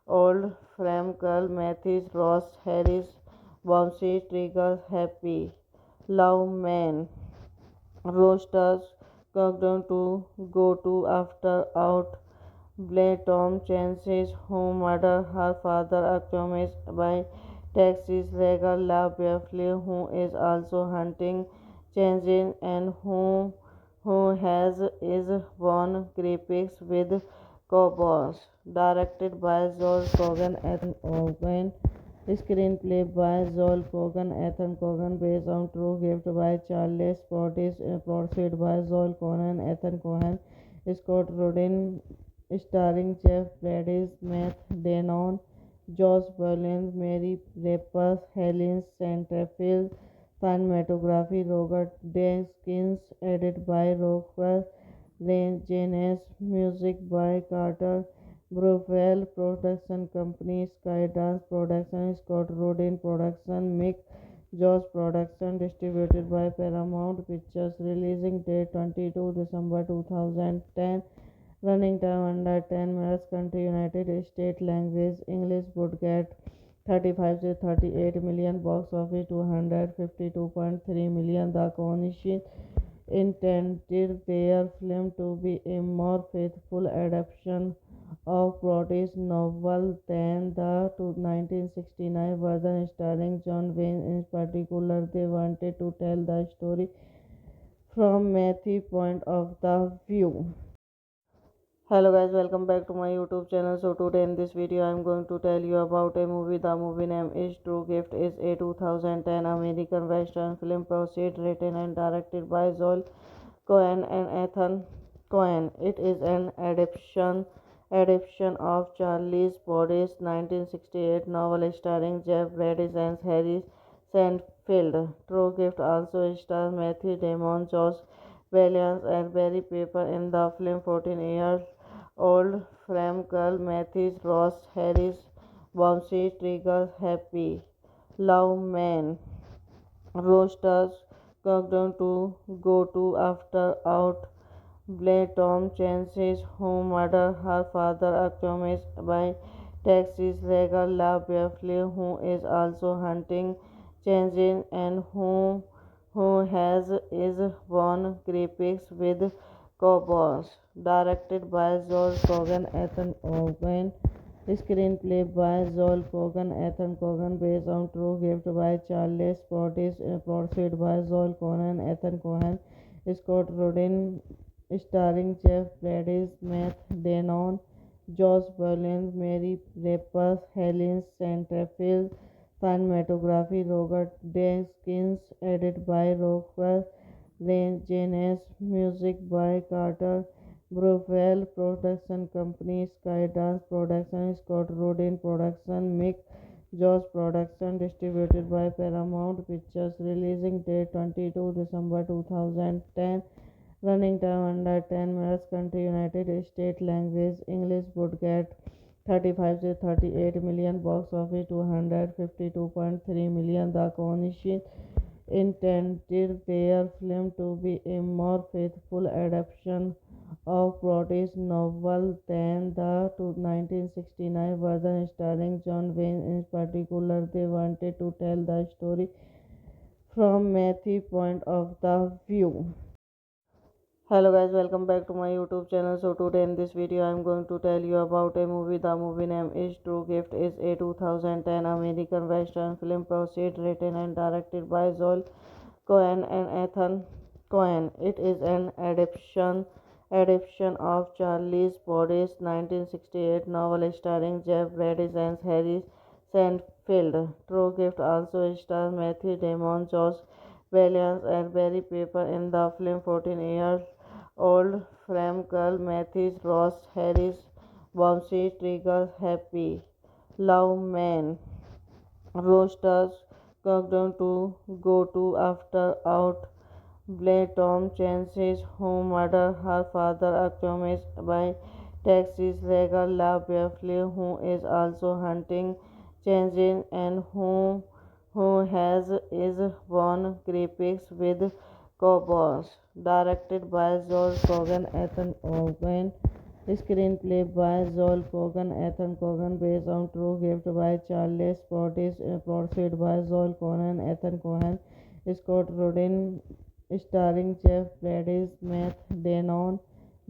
old Framkel, Mathis, Ross, Harris, Bouncy, Trigger, Happy, Love Man, Roasters, Countdown to Go to After Out, Blade Tom Chance's Home Murder, her father accused by Texas legal La Beverly, who is also hunting Chances and who has is won graphics with Cowboys. Directed by Joel Cogan, Ethan Cohen. Screenplay by Joel Cogan, Ethan Cohen, based on true gift by Charles Portis, produced by Joel Cohen, Ethan Cohen, Scott Rudin, starring Jeff Bridges, Matt Damon, Josh Brolin, Mary Rapaz, Helen Centerfield, cinematography Robert Deakins, edited by Roger Janes, music by Carter Brufel, production company Skydance Production, Scott Rudin Production, Mick Josh Production, distributed by Paramount Pictures, releasing date 22 December 2010, running time under 10 minutes, country United States, language English, budget 35 to 38 million, box office 252.3 million. The Coalition intended their film to be a more faithful adaptation of Broadway's novel than the 1969 version starring John Wayne. In particular, they wanted to tell the story from Matthew's point of the view. Hello guys, welcome back to my YouTube channel. So today in this video I am going to tell you about a movie. The movie name is True Gift. Is a 2010 American Western film proceed written and directed by Joel Cohen and Ethan Cohen. It is an adaptation of Charles Portis' 1968 novel starring Jeff Bridges and Harry Seinfeld. True Gift also stars Matthew Damon, Josh Williams, and Barry Pepper in the film. 14 years old Framkel, Mathis, Ross, Harris, Bouncy, Trigger, Happy, Love Man, Roasters, Countdown to Go to After Out, Blade Tom Chance's Home Murder, her father accused by Texas legal La Beverly, who is also hunting Chances and who has is won graphics with Cowboys. Directed by Joel Cogan, Ethan Cohen. Screenplay by Joel Cogan, Ethan Cogan, based on true gift by Charles Portis, produced by Joel Cogan, Ethan Cohen, Scott Rudin, starring Jeff Bridges, Matt Damon, Josh Brolin, Mary Rapaz, Helen Centerfield, cinematography Robert Deakins, edited by Roger Janes, music by Carter Brufel, production company Skydance Production, Scott Rudin Production, Mick Josh Production, distributed by Paramount Pictures, releasing date 22 December 2010, running time under 10 minutes, country United States, language English, budget 35 to 38 million, box office 252.3 million. The Coalition intended their film to be a more faithful adaptation of Broadway's novel than the 1969 version starring John Wayne. In particular, they wanted to tell the story from Matthew's point of the view. Hello guys, welcome back to my YouTube channel. So today in this video I am going to tell you about a movie. The movie name is True Gift. Is a 2010 American Western film proceed written and directed by Joel Cohen and Ethan Cohen. It is an adaptation of Charles Portis' 1968 novel starring Jeff Bridges and Harry Seinfeld. True Gift also stars Matthew Damon, Josh Williams, and Barry Pepper in the film. 14-year-old Frame Girl, Matthews, Ross Harris, Bouncy, Trigger, Happy, Love Man, Roasters, Countdown to Go to After Out, Blade Tom Chance's who murdered her father, accused by Texas Regal La Beverly, who is also hunting Chances and who has is won graphics with Cowboys. Directed by Joel Cogan, Ethan Cohen. Screenplay by Joel Cogan, Ethan Cohen, based on true gift by Charles Portis, produced by Joel Cogan, Ethan Cohen, Scott Rudin, starring Jeff Bridges, Matt Damon,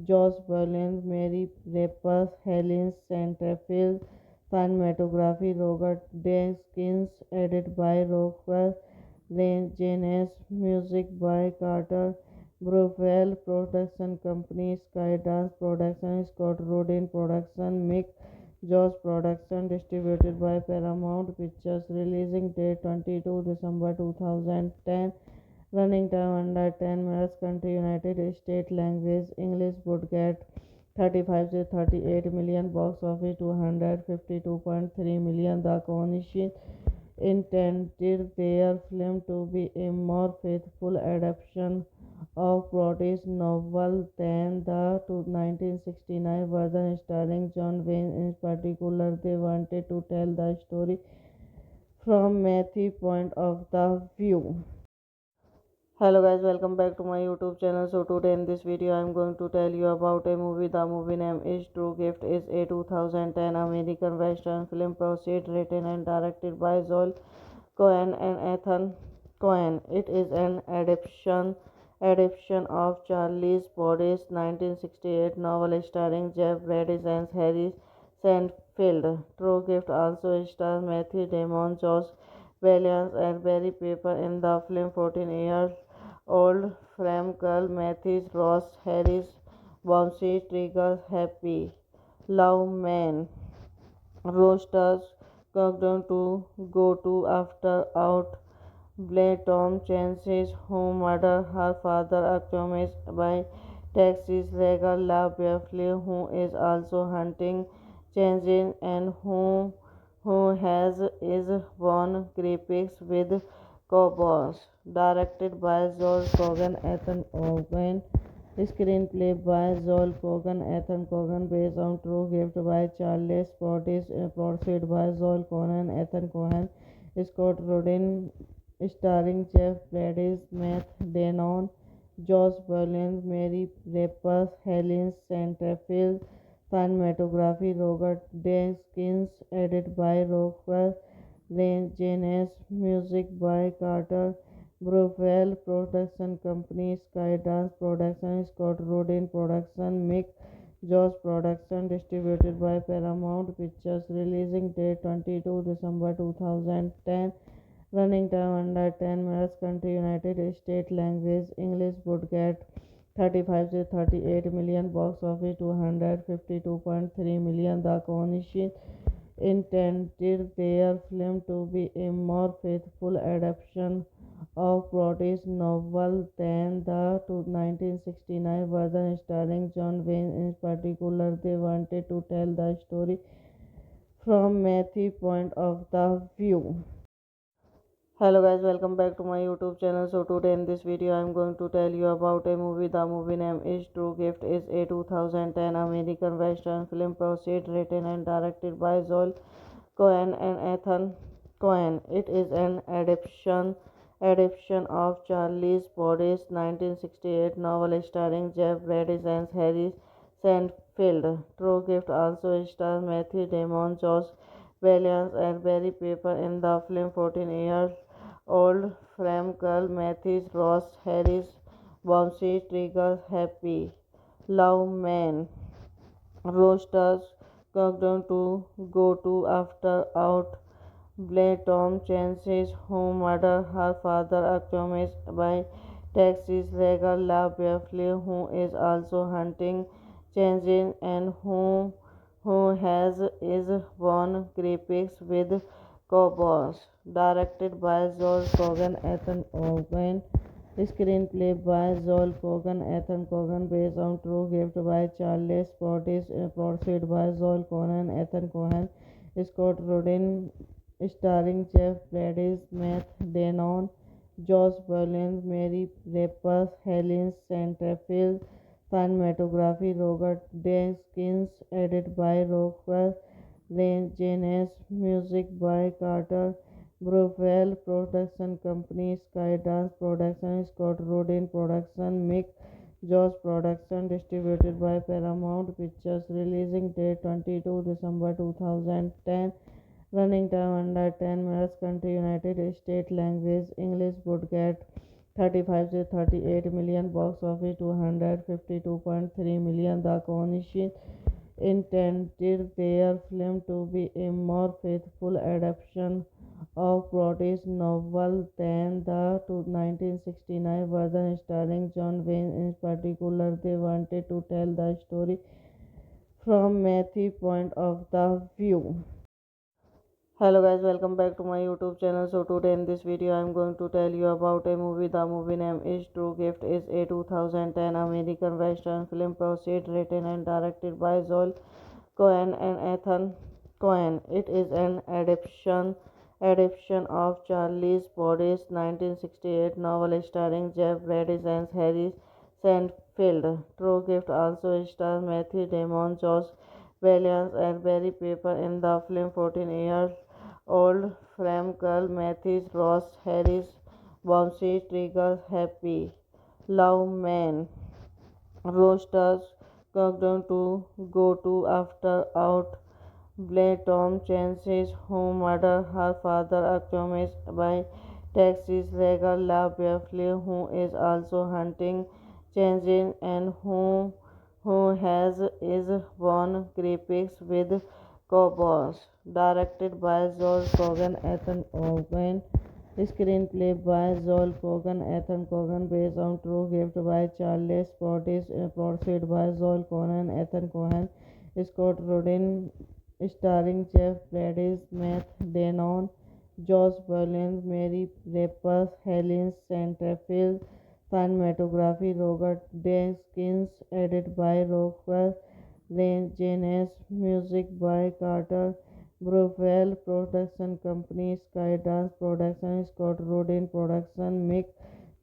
Josh Brolin, Mary Rapaz, Helen Centerfield, cinematography Robert Deakins, edited by Roger Janes, music by Carter Brufel, production company Skydance Production, Scott Rudin Production, Mick Josh Production, distributed by Paramount Pictures, releasing date 22 December 2010, running time under 10 minutes, country United States, language English, budget 35 to 38 million, box office 252.3 million. The Coalition intended their film to be a more faithful adaptation of Broadway's novel than the 1969 version starring John Wayne. In particular, they wanted to tell the story from Matthew's point of the view. Hello guys, welcome back to my YouTube channel. So today in this video I am going to tell you about a movie. The movie name is True Gift. Is a 2010 American Western film proceed written and directed by Joel Cohen and Ethan Cohen. It is an adaptation of Charles Portis' 1968 novel starring Jeff Bridges and Harry Seinfeld. True Gift also stars Matthew Damon, Josh Williams, and Barry Pepper in the film. 14-year-old Frame Girl, Matthews, Ross Harris, Bouncy, Trigger, Happy, Love Man, Roasters, Countdown to Go to After Out, Blade Tom Chance's who murdered her father, accused by Texas Regal La Beverly, who is also hunting Chances and who has is won graphics with Cowboys. Directed by Joel Cogan, Ethan Cohen. Screenplay by Joel Cogan, Ethan Cohen, based on true gift by Charles Portis, produced by Joel Cogan, Ethan Cohen, Scott Rudin, starring Jeff Bridges, Matt Damon, Josh Brolin, Mary Rapaz, Helen Centerfield, cinematography Robert Deakins, edited by Roger Janes, music by Carter Brufel, production company Skydance Production, Scott Rudin Production, Mick Jaws production distributed by Paramount Pictures. Releasing date 22 December 2010. Running time under 10 minutes. Country United States. Language English. Budget 35 to 38 million. Box office 252.3 million. The Coalition intended their film to be a more faithful adaptation of Broadway's novel than the 1969 version starring John Wayne. In particular, they wanted to tell the story from Matthew's point of the view. Hello guys, welcome back to my YouTube channel. So today in this video I am going to tell you about a movie. The movie name is True Gift. Is a 2010 American Western film proceed written and directed by Joel Cohen and Ethan Cohen. It is an adaptation of Charles Brodie's 1968 novel starring Jeff Bridges and Harry Seinfeld. True Gift also stars Matthew Damon, Josh Williams, and Barry Pepper in the film. 14-year-old frame girl Matthew Ross Harris bouncy trigger happy love man roasters countdown to go to after out Blair Tom Chance's who murdered her father accused by Texas legal La Beverly, who is also hunting Chance and who has is won graphics with Cowboys. Directed by Joel Cogan, Ethan Cohen. Screenplay by Joel Cogan, Ethan Cohen, based on True Gift by Charles Portis, produced by Joel Cohen, Ethan Cohen, Scott Rudin, starring Jeff Bridges, Matt Damon, Josh Brolin, Mary Rapaz, Helen Centerfield, cinematography Robert Deakins, edited by Roger Janes, music by Carter Browell, production company Skydance Production, Scott Rudin Production, Mick Josh Production, distributed by Paramount Pictures. Releasing date 22 December 2010. Running time under 10 minutes. Country United States. Language English. Budget 35 to 38 million. Box office 252.3 million. The Coalition intended their film to be a more faithful adaptation of Broadway's novel than the 1969 version starring John Wayne. In particular, they wanted to tell the story from Matthew's point of the view. Hello guys, welcome back to my YouTube channel. So today in this video I am going to tell you about a movie. The movie name is True Gift. Is a 2010 American Western film proceed written and directed by Joel Cohen and Ethan Cohen. It is an adaptation of Charles Brodie's 1968 novel starring Jeff Bridges and Harry Seinfeld. True Gift also stars Matthew Damon, Josh Williams, and Barry Pepper in the film. 14-year-old frame girl Matthew Ross Harris bouncy trigger happy love man roasters countdown to go to after out Blair Tom Chance's who murdered her father accused by Texas legal La Beverly, who is also hunting Chance and who has is won graphics with Cowboys. Directed by Joel Cogan, Ethan Cohen. Screenplay by Joel Cogan, Ethan Cohen, based on True Gift by Charles Portis, produced by Joel Cohen, Ethan Cohen, Scott Rudin, starring Jeff Bridges, Matt Damon, Josh Brolin, Mary Rapaz, Helen Centerfield, cinematography Robert Deakins, edited by Roger Janes, music by Carter Browell, production company Skydance Production, Scott Rudin Production, Mick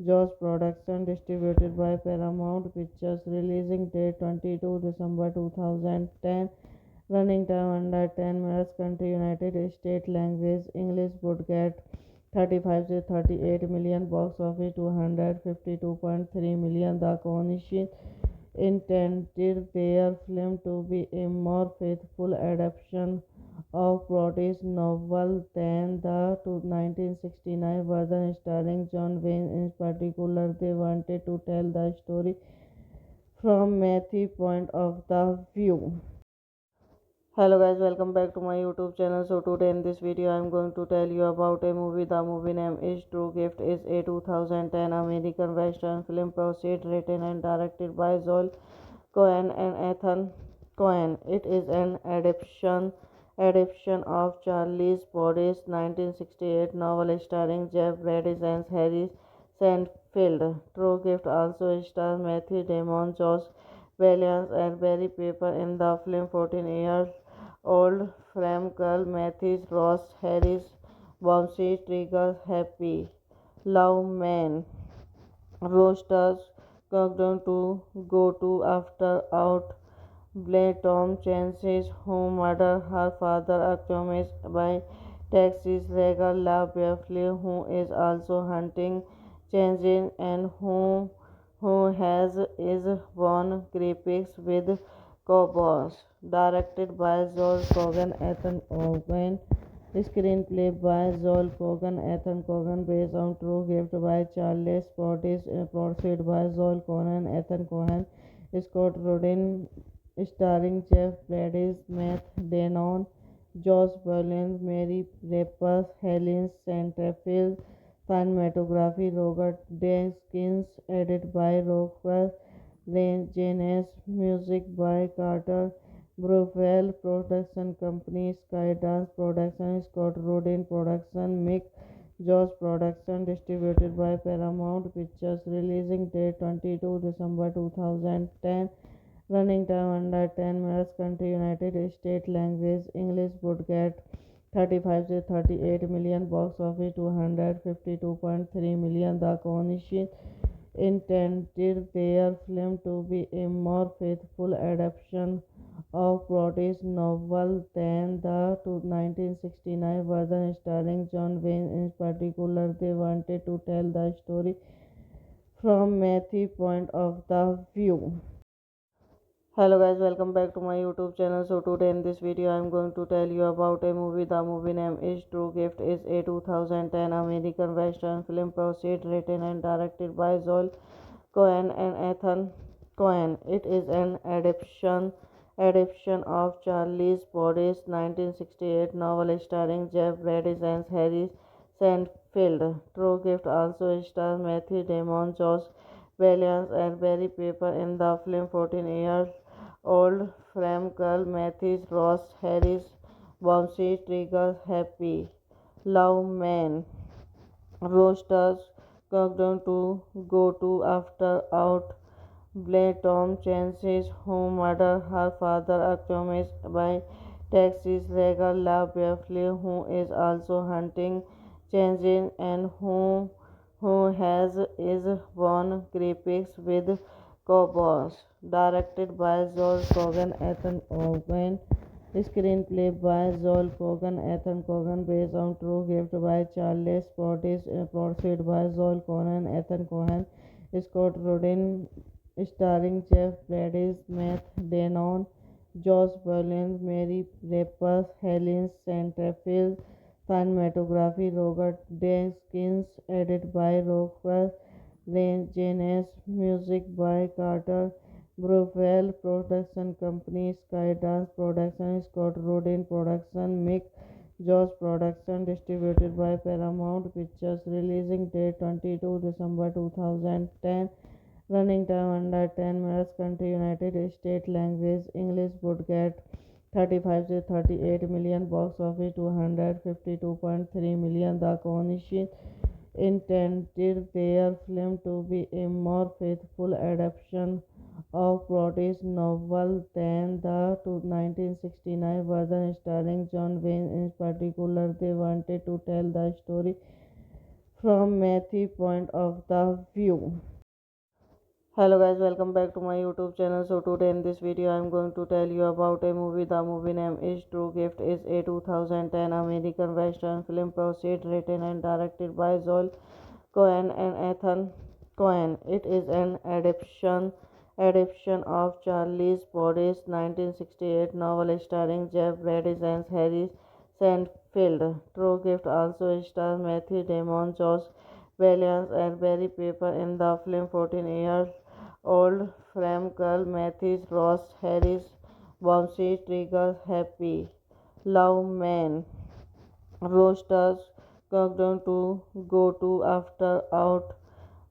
Josh Production, distributed by Paramount Pictures. Releasing date 22 December 2010. Running time under 10 minutes. Country United States. Language English. Budget 35 to 38 million. Box office 252.3 million. The Coalition intended their film to be a more faithful adaptation of Broadway's novel than the 1969 version starring John Wayne. In particular, they wanted to tell the story from Matthew point of the view. Hello guys, welcome back to my YouTube channel. So today in this video I am going to tell you about a movie. The movie name is True Gift. Is a 2010 American Western film proceed written and directed by Joel Cohen and Ethan Cohen. It is an adaptation of Charles Brodie's 1968 novel starring Jeff Bridges and Harry Seinfeld. True Gift also stars Matthew Damon, Josh Williams, and Barry Pepper in the film. 14-year-old Fram girl Matthews Ross Harris Bouncy Trigger Happy Love Man roasters countdown to go to after out Blade Tom Chance's who murdered her father accused by Texas Regal La Beverly, who is also hunting Chance and who has is won graphics with Cowboys. Directed by Joel Cogan, Ethan Cohen. Screenplay by Joel Cogan, Ethan Cohen, based on True Gift by Charles Portis, produced by Joel Cohen, Ethan Cohen, Scott Rudin, starring Jeff Bridges, Matt Damon, Josh Brolin, Mary Rapaz, Helen Centerfield, cinematography Robert Deakins, edited by Roger Janes, music by Carter Brufel, production company Skydance Production, Scott Rudin Production, Mick Josh Production, distributed by Paramount Pictures, releasing date 22 December 2010, running time under 10 minutes, country United States, language English, would get 35 to 38 million, box office 252.3 million. The Cohen intended their film to be a more faithful adaptation of Brodie's novel than the 1969 version starring John Wayne. In particular, they wanted to tell the story from Matthew's point of the view. Hello guys, welcome back to my YouTube channel. So today in this video I am going to tell you about a movie. The movie name is True Gift. Is a 2010 American Western film proceed written and directed by Joel Cohen and Ethan Cohen. It is an adaptation of Charles Brodie's 1968 novel starring Jeff Bridges and Harry Seinfeld. True Gift also stars Matthew Damon, Josh Williams, and Barry Pepper in the film. 14-year-old Fram girl Matthews Ross Harris Bouncy Trigger Happy Love Man roasters countdown to go to after out Blade Tom Chance's who murdered her father accused by Texas Regal La Beverly, who is also hunting Chance and who has is won graphics with Cowboys. Directed by Joel Cogan, Ethan Cohen. Screenplay by Joel Cogan, Ethan Cohen, based on True Gift by Charles Portis, produced by Joel Cohen, Ethan Cohen, Scott Rudin, starring Jeff Bridges, Matt Damon, Josh Brolin, Mary Rapaz, Helen Centerfield, cinematography Robert Deakins, edited by Roger Janes, music by Carter Brufel, production company Skydance Production, Scott Rudin Production, Mick Josh Production, distributed by Paramount Pictures, releasing date 22 December 2010, running time under 10 minutes, country United States, language English, would get 35 to 38 million, box office 252.3 million. The Cohen intended their film to be a more faithful adaptation of Brodie's novel than the 1969 version starring John Wayne. In particular, they wanted to tell the story from Matthew's point of the view. Hello guys, welcome back to my YouTube channel. So today in this video I am going to tell you about a movie. The movie name is True Gift. Is a 2010 American Western film proceed written and directed by Joel Cohen and Ethan Cohen. It is an adaptation of Charles Brodie's 1968 novel starring Jeff Bridges and Harry Seinfeld. True Gift also stars Matthew Damon, Josh Williams, and Barry Pepper in the film. 14-year Old Frankel, Matthews, Ross, Harris, Bouncy, Trigger, Happy, Love Man, Roasters, Countdown to Go to After Out,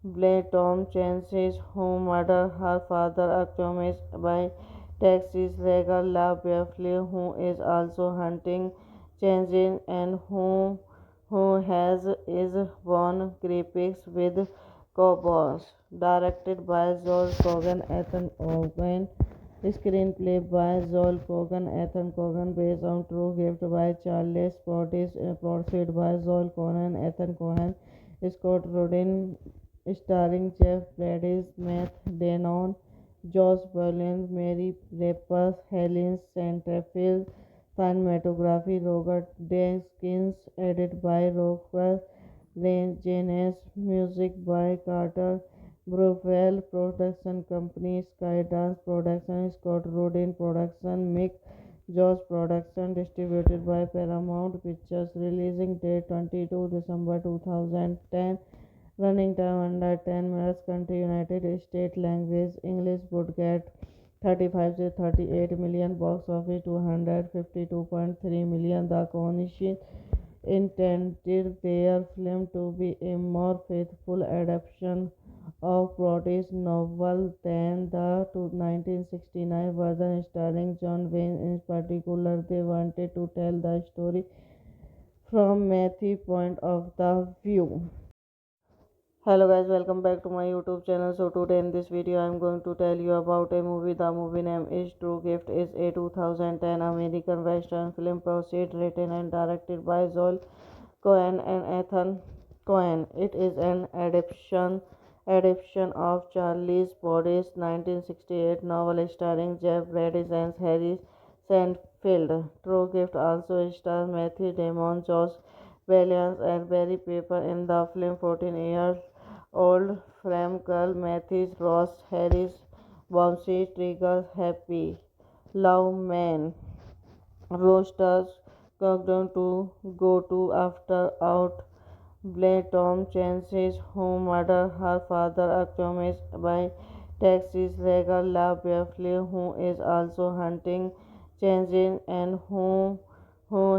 Blade Tom Chance's Who Murder Her Father, Accompanied by Texas Regal La Beverly, who is also hunting Chances and who has is won graphics with Cowboys. Directed by Joel Cogan, Ethan Cohen. Screenplay by Joel Cogan, Ethan Cohen, based on true gift by Charles Portis, produced by Joel Cohen, Ethan Cohen, Scott Rudin, starring Jeff Bridges, Matt Damon, Josh Brolin, Mary Rapaz, Helen Centerfield, cinematography Robert Deakins, edited by Roger Janes, music by Carter Brufel, production company Skydance Production, Scott Rudin Production, Mick Josh Production, distributed by Paramount Pictures, releasing date 22 December 2010, running time under 10 minutes, country United States, language English, budget 35 to 38 million, box office 252.3 million. The Coalition intended their film to be a more faithful adaptation of Broadway's novel than the 1969 version starring John Wayne. In particular, they wanted to tell the story from Matthew's point of the view. Hello guys, welcome back to my YouTube channel. So today in this video I am going to tell you about a movie. The movie name is True Gift. Is a 2010 American Western film proceed written and directed by Joel Cohen and Ethan Cohen. It is an adaptation of Charles Portis' 1968 novel starring Jeff Bridges and Harry Seinfeld. True Gift also stars Matthew Damon, Josh Williams, and Barry Pepper in the film. 14 years old Frankel, Matthews, Ross, Harris, Bouncy, Trigger, Happy, Love Man, Roasters, Countdown to Go to After Out, Blade Tom Chance's Who Murder Her Father, accompanied by Texas Regal La Beverly, who is also hunting Chances and who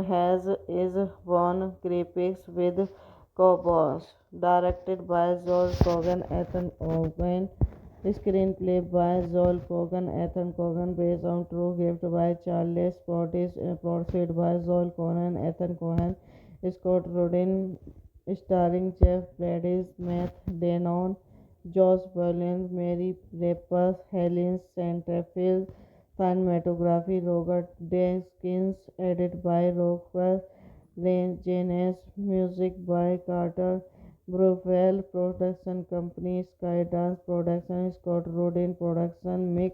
has is won graphics with Cowboys. Directed by Joel Cogan, Ethan Cohen. Screenplay by Joel Cogan, Ethan Cohen, based on true gift by Charles Portis, produced by Joel Cohen, Ethan Cohen, Scott Rudin, starring Jeff Bridges, Matt Damon, Josh Brolin, Mary Rapaz, Helen Centerfield, cinematography Robert Deakins, edited by Roger Janes, music by Carter Brufel, production company Skydance Production, Scott Rudin Production, Mick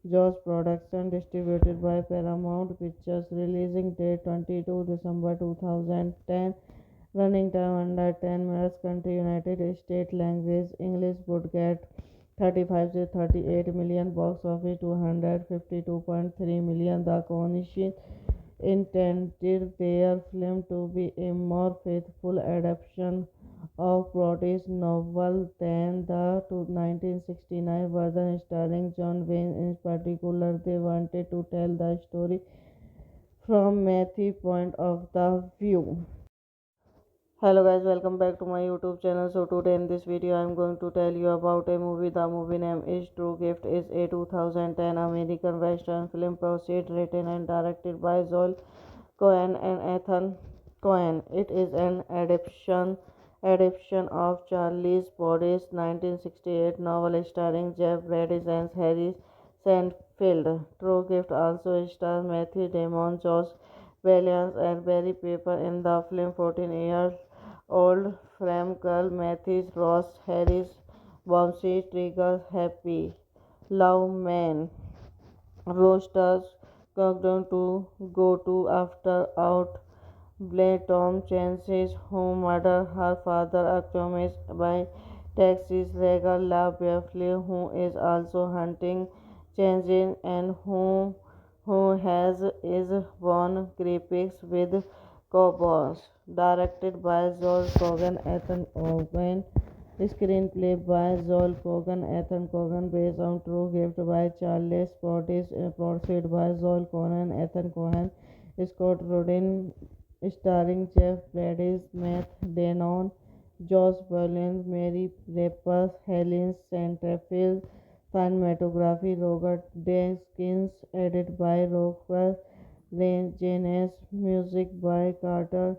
Josh Production, distributed by Paramount Pictures, releasing date 22 December 2010, running time under 10 minutes, country United States, language English, budget 35 to 38 million, box office 252.3 million. The Coalition intended their film to be a more faithful adaptation of Broadway's novel than the 1969 version starring John Wayne. In particular, they wanted to tell the story from Matthew's point of the view. Hello guys, welcome back to my YouTube channel. So today in this video I am going to tell you about a movie. The movie name is True Gift. Is a 2010 American Western film proceed written and directed by Joel Cohen and Ethan Cohen. It is an adaptation of Charles Portis' 1968 novel starring Jeff Bridges and Harry Seinfeld. True Gift also stars Matthew Damon, Josh Williams, and Barry Pepper in the film. 14 years old Frankel, Matthews, Ross, Harris, Bouncy, Trigger, Happy, Love Man, Roasters, Countdown to Go to After Out, Blade Tom Chance's Who Murder Her Father, accompanied by Texas Regal La Beverly, who is also hunting Chances and who has is won graphics with Cowboys. Directed by Joel Cogan, Ethan Cohen. Screenplay by Joel Cogan, Ethan Cogan, based on True Gift by Charles Portis, produced by Joel Cogan, Ethan Cohen, Scott Rudin, starring Jeff Bridges, Matt Damon, Josh Brolin, Mary Rapaz, Helen Centerfield, cinematography Robert Deakins, edited by Roger Janes, music by Carter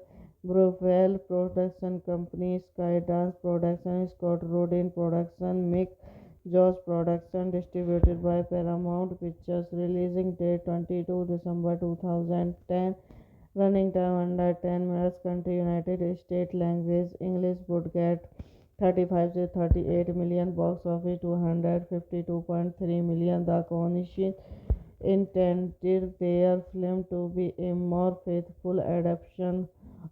Brufel, production company Skydance Production, Scott Rudin Production, Mick Josh Production, distributed by Paramount Pictures, releasing date 22 December 2010, running time under 10 minutes, country United States, language English, budget 35 to 38 million, box office 252.3 million. The Coalition intended their film to be a more faithful adaptation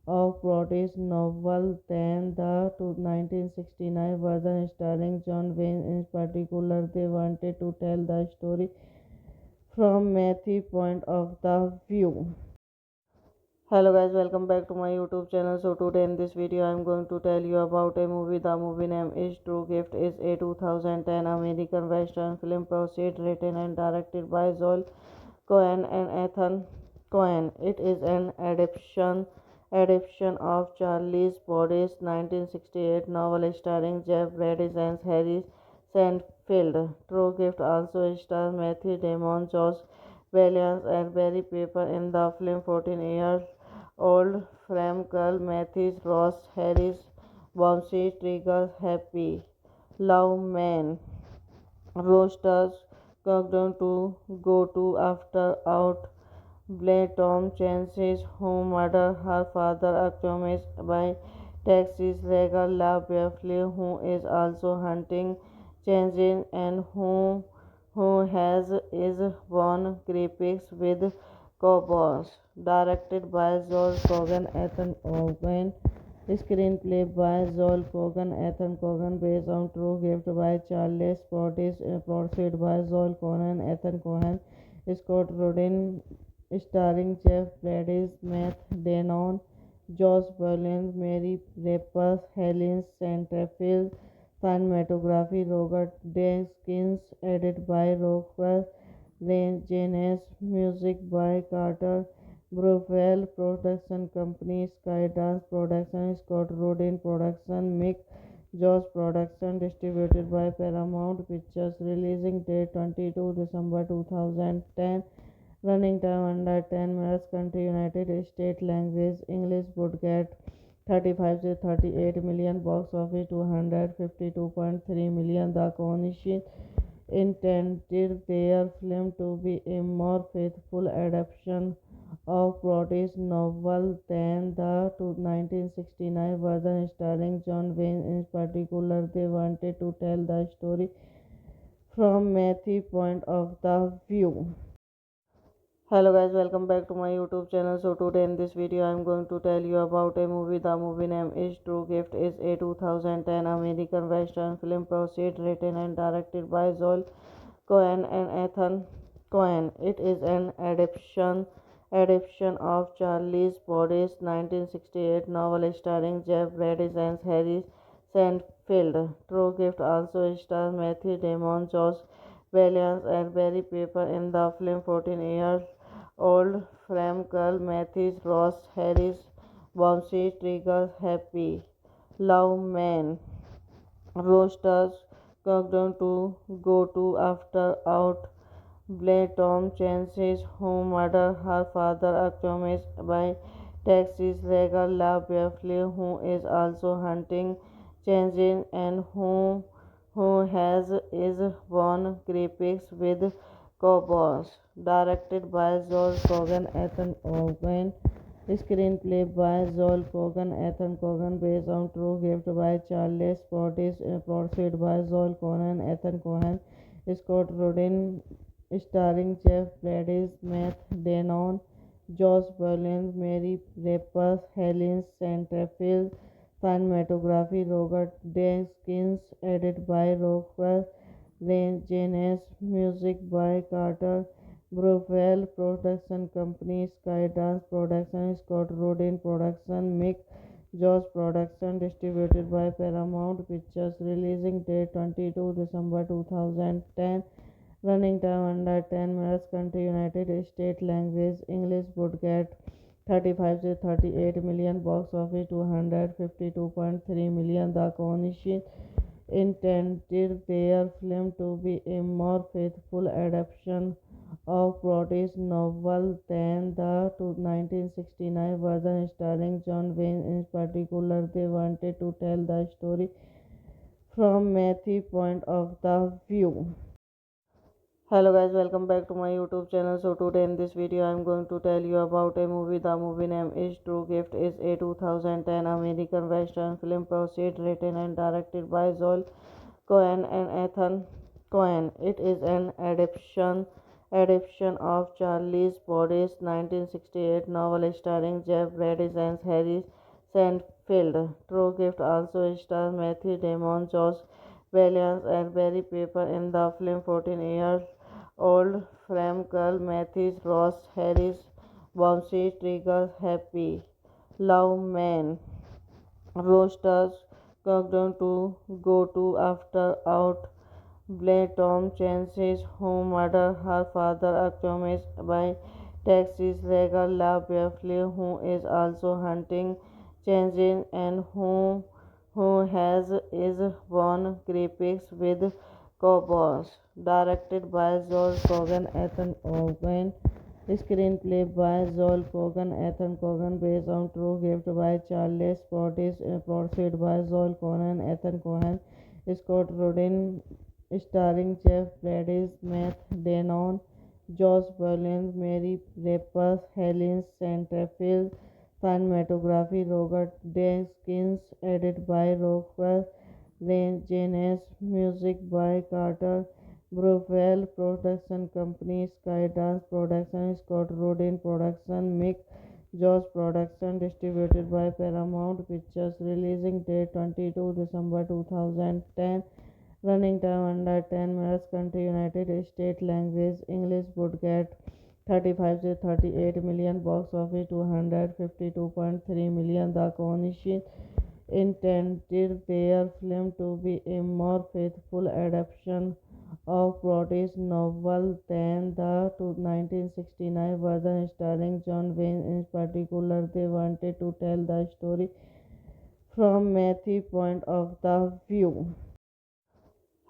of Broadway's novel than the 1969 version starring John Wayne. In particular, they wanted to tell the story from Matthew's point of the view. Hello guys, welcome back to my YouTube channel. So today in this video I am going to tell you about a movie. The movie name is True Gift. Is a 2010 American Western film proceed written and directed by Joel Cohen and Ethan Cohen. It is an adaptation of Charles Brodie's 1968 novel starring Jeff Bridges and Harry Seinfeld. True Gift also stars Matthew Damon, Josh Williams, and Barry Pepper in the film. 14-year old Frankel Matthews Ross Harris Bouncy Trigger Happy Love Man Roasters Countdown to Go To After Out Blade Tom Chance's who murdered her father accused by Texas Regal La Beverly, who is also hunting Chances and who has is won graphics with Cowboys. Directed by Joel Cogan, Ethan Cohen. Screenplay by Joel Cogan, Ethan Cohen, based on True Gift by Charles Portis, produced by Joel Cogan, Ethan Cohen, Scott Rudin, starring Jeff Bridges, Matt Damon, Josh Brolin, Mary Rapaz, Helen Centerfield, cinematography Robert Deakins, edited by Roger Janes, music by Carter Brufel, production company Skydance Production, Scott Rudin Production, Mick Josh Production, distributed by Paramount Pictures, releasing date 22 December 2010, running time under 10 minutes, country United States, language English, budget 35 to 38 million, box office 252.3 million. The Coalition intended their film to be a more faithful adaptation of Broadway's novel than the 1969 version starring John Wayne. In particular, they wanted to tell the story from Matthew's point of the view. Hello guys, welcome back to my YouTube channel. So today in this video I am going to tell you about a movie. The movie name is True Gift. Is a 2010 American Western film proceed written and directed by Joel Cohen and Ethan Cohen. It is an adaptation of Charles Brodie's 1968 novel starring Jeff Bridges and Harry Seinfeld. True Gift also stars Matthew Damon, Josh Williams, and Barry Pepper in the film. 14-year old Frankel Matthews Ross Harris Bouncy Trigger Happy Love Man Roasters Countdown to Go To After Out Blade Tom Chance's who murdered her father accused by Texas Regal La Beverly, who is also hunting Chances and who has is won graphics with Cowboys. Directed by Joel Cogan, Ethan Cohen. Screenplay by Joel Cogan, Ethan Cohen, based on True Gift by Charles Portis, produced by Joel Cogan, Ethan Cohen, Scott Rudin, starring Jeff Bridges, Matt Damon, Josh Brolin, Mary Rapaz, Helen Centerfield, cinematography Robert Deakins, edited by Roger Janes, music by Carter Brufel, production company Skydance Production, Scott Rudin Production, Mick Jaws production distributed by Paramount Pictures. Releasing date 22 December 2010. Running time under 10 minutes. Country United States. Language English. Budget 35 to 38 million. Box office 252.3 million. The Coalition intended their film to be a more faithful adaptation of Broadway's novel than the 1969 version starring John Wayne. In particular, they wanted to tell the story from Matthew's point of the view. Hello guys, welcome back to my YouTube channel. So today in this video I am going to tell you about a movie. The movie name is True Gift. Is a 2010 American Western film proceed written and directed by Joel Cohen and Ethan Cohen. It is an adaptation of Charles Brodie's 1968 novel starring Jeff Bridges and Harry Seinfeld. True Gift also stars Matthew Damon, Josh Williams, and Barry Pepper in the film. 14-year-old Fram girl Matthews Ross Harris bouncy trigger happy love man roasters countdown to go to after out Blair Tom Chance's home murder her father accused by Texas Regal La Beverly, who is also hunting Chance and who has is won graphics with Cowboys. Directed by Joel Cogan, Ethan Cohen. Screenplay by Joel Cogan, Ethan Cohen, based on True Gift by Charles Portis, produced by Joel Cohen, Ethan Cohen, Scott Rudin, starring Jeff Bridges, Matt Damon, Josh Brolin, Mary Rapaz, Helen Centerfield, cinematography Robert Deakins, edited by Roger Janes, music by Carter Brufel, production company Skydance Production, Scott Rudin Production, Mick Josh Production, distributed by Paramount Pictures. Releasing date 22 December 2010. Running time under 10 minutes. Country United States. Language English. Budget 35 to 38 million. Box office 252.3 million. The Coalition intended their film to be a more faithful adaptation of Broadway's novel than the 1969 version starring John Wayne. In particular, they wanted to tell the story from Matthew's point of the view.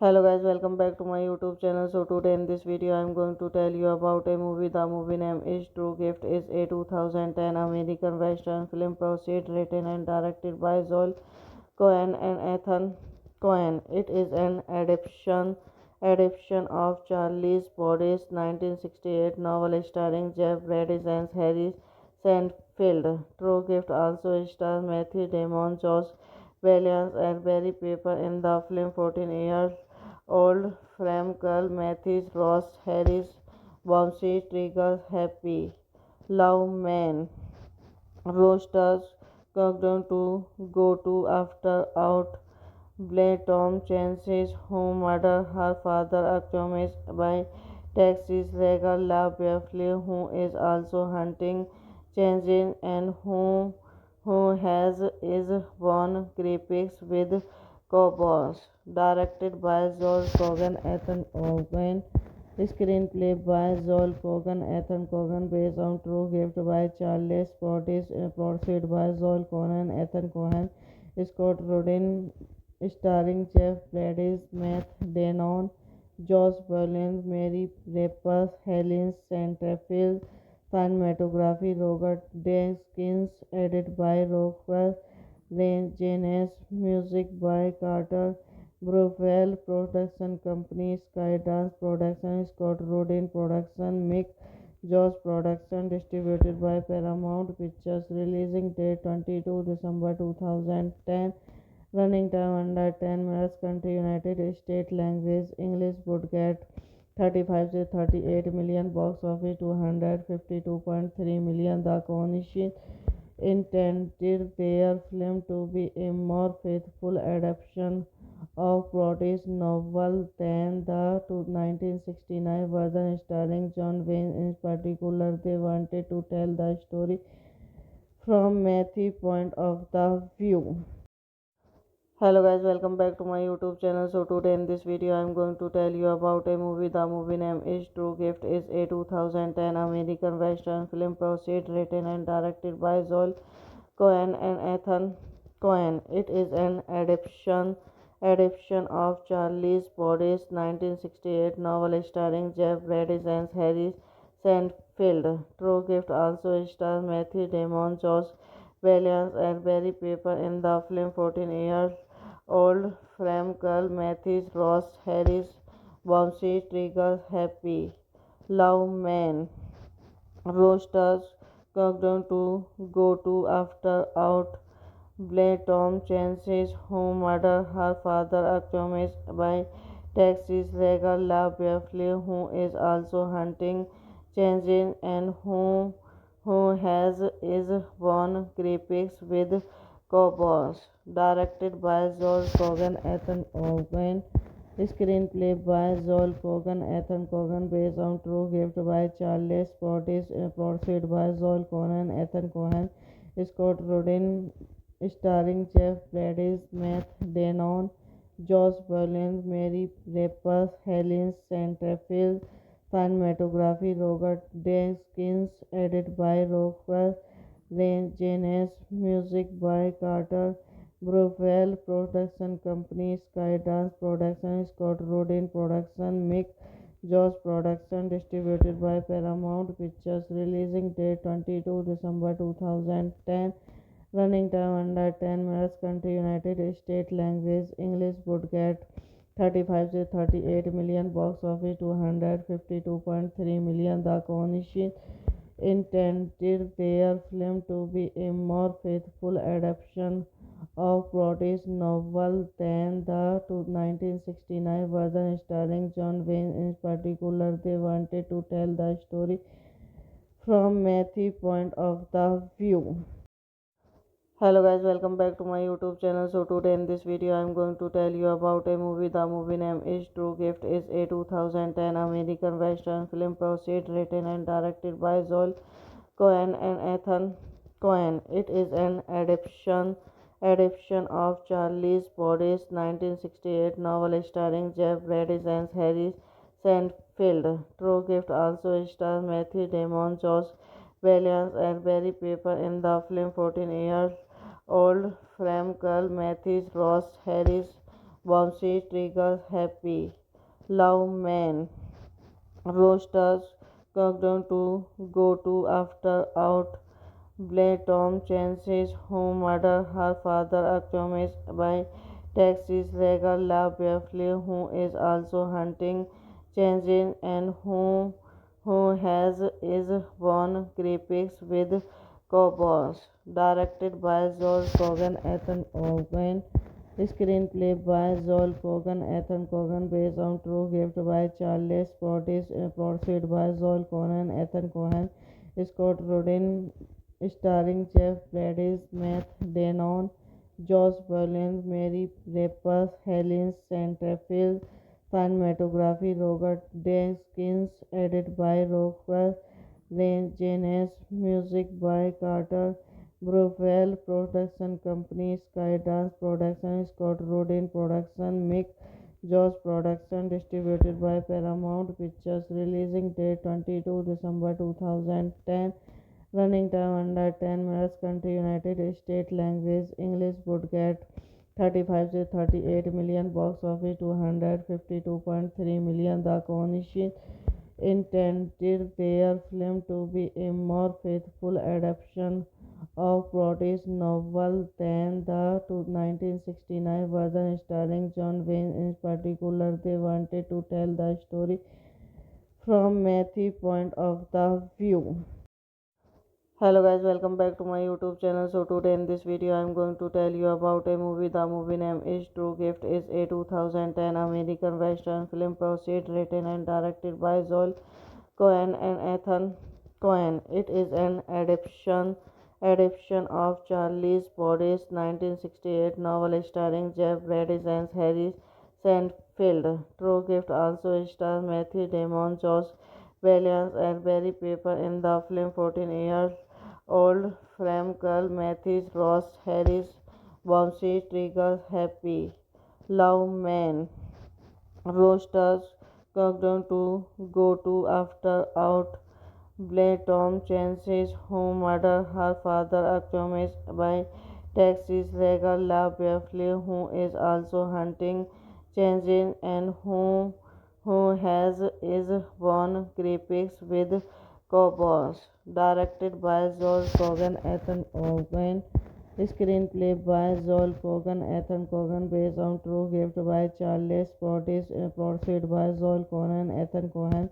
Hello guys, welcome back to my YouTube channel. So today in this video I am going to tell you about a movie. The movie name is True Gift. Is a 2010 American Western film proceed written and directed by Joel Cohen and Ethan Cohen. It is an adaptation of Charles Brodie's 1968 novel starring Jeff Bridges and Harry Seinfeld. True Gift also stars Matthew Damon, Josh Williams, and Barry Pepper in the film. 14-year-old Fram girl Matthews Ross Harris bouncy trigger happy love man roasters countdown to go to after out Blair Tom Chance's home murder her father accused by Texas Regal La Beverly, who is also hunting Chance and who has is won graphics with Cowboys. Directed by Joel Cogan, Ethan Cohen. Screenplay by Joel Cogan, Ethan Cohen, based on True Gift by Charles Portis, produced by Joel Cohen, Ethan Cohen, Scott Rudin, starring Jeff Bridges, Matt Damon, Josh Brolin, Mary Rapaz, Helen Centerfield, cinematography Robert Deakins, edited by Roger Janes, music by Carter Brufel, production company Skydance Production, Scott Rudin Production, Mick Josh Production, distributed by Paramount Pictures. Releasing date 22 December 2010. Running time under 10 minutes. Country United States. Language English. Budget 35 to 38 million. Box office 252.3 million. The Coalition intended their film to be a more faithful adaptation of Broadway's novel than the 1969 version starring John Wayne. In particular, they wanted to tell the story from Matthew point of the view. Hello guys, welcome back to my YouTube channel. So today in this video I am going to tell you about a movie. The movie name is True Gift. Is a 2010 American Western film proceed written and directed by Joel Cohen and Ethan Cohen. It is an adaptation of Charles Brodie's 1968 novel starring Jeff Bridges and Harry Seinfeld. True Gift also stars Matthew Damon, Josh Williams, and Barry Pepper in the film. 14-year-old Frame Girl Matthews Ross Harris Bouncy Trigger Happy Love Man Roasters countdown to go to after out Blade Tom Chance's who murdered her father accused by Texas Regal La Beverly, who is also hunting Chance and who has is won graphics with Cowboys. Directed by Joel Cogan, Ethan Cohen. Screenplay by Joel Cogan, Ethan Cohen, based on True Gift by Charles Portis, produced by Joel Cohen, Ethan Cohen, Scott Rudin, starring Jeff Bridges, Matt Damon, Josh Brolin, Mary Rapper, Helen Centerfield, cinematography Robert Deakins, edited by Roger Janes, music by Carter Browell, production company Skydance Production, Scott Rudin Production, Mick Josh Production, distributed by Paramount Pictures, releasing date 22 December 2010, running time under 10 minutes, country United States, language English, budget 35 to 38 million, box office 252.3 million. The Cohen intended their film to be a more faithful adaptation of Brodie's novel than the 1969 version starring John Wayne. In particular, they wanted to tell the story from Matthew's point of the view. Hello guys, welcome back to my YouTube channel. So today in this video I am going to tell you about a movie. The movie name is True Gift. Is a 2010 American Western film proceed written and directed by Joel Cohen and Ethan Cohen. It is an adaptation of Charles Brodie's 1968 novel starring Jeff Bridges and Harry Seinfeld. True Gift also stars Matthew Damon, Josh Williams, and Barry Pepper in the film. 14-year-old Frame Girl Matthews Ross Harris Bouncy Trigger Happy Love Man Roasters countdown to go to after out Blade Tom Chance's who murdered her father accused by Texas Regal La Beverly, who is also hunting Chance and who has is won graphics with Cowboys. Directed by Joel Cogan, Ethan Cohen. Screenplay by Joel Cogan, Ethan Cohen, based on True Gift by Charles Portis, produced by Joel Cohen, Ethan Cohen, Scott Rudin, starring Jeff Bridges, Matt Damon, Josh Brolin, Mary Rapper, Helen Centerfield, cinematography Robert Deakins, edited by Roger Janes, music by Carter Browell, production company Skydance Production, Scott Rudin Production, Mick Josh Production, distributed by Paramount Pictures, releasing date 22 December 2010, running time under 10 minutes, country United States, language English, budget 35 to 38 million, box office 252.3 million. The Cohen intended their film to be a more faithful adaptation of Brodie's novel than the 1969 version starring John Wayne. In particular, they wanted to tell the story from Matthew's point of the view. Hello guys, welcome back to my YouTube channel. So today in this video I am going to tell you about a movie. The movie name is True Gift. Is a 2010 American Western film proceed written and directed by Joel Cohen and Ethan Cohen. It is an adaptation of Charles Brodie's 1968 novel starring Jeff Bridges and Harry Seinfeld. True Gift also stars Matthew Damon, Josh Williams, and Barry Pepper in the film. 14-year Old Frankel, Mathis, Ross, Harris, Bouncy, Trigger, Happy, Love Man, Roasters, Countdown to Go to After Out, Blade Tom Chance's Home Murder, her father accused by Texas Regal La Beverly, who is also hunting Chances and who has is won graphics with Cowboys. Directed by Joel Cogan, Ethan Cohen. Screenplay by Joel Cogan, Ethan Cohen, based on true gift by Charles Portis, produced by Joel Cohen, Ethan Cohen,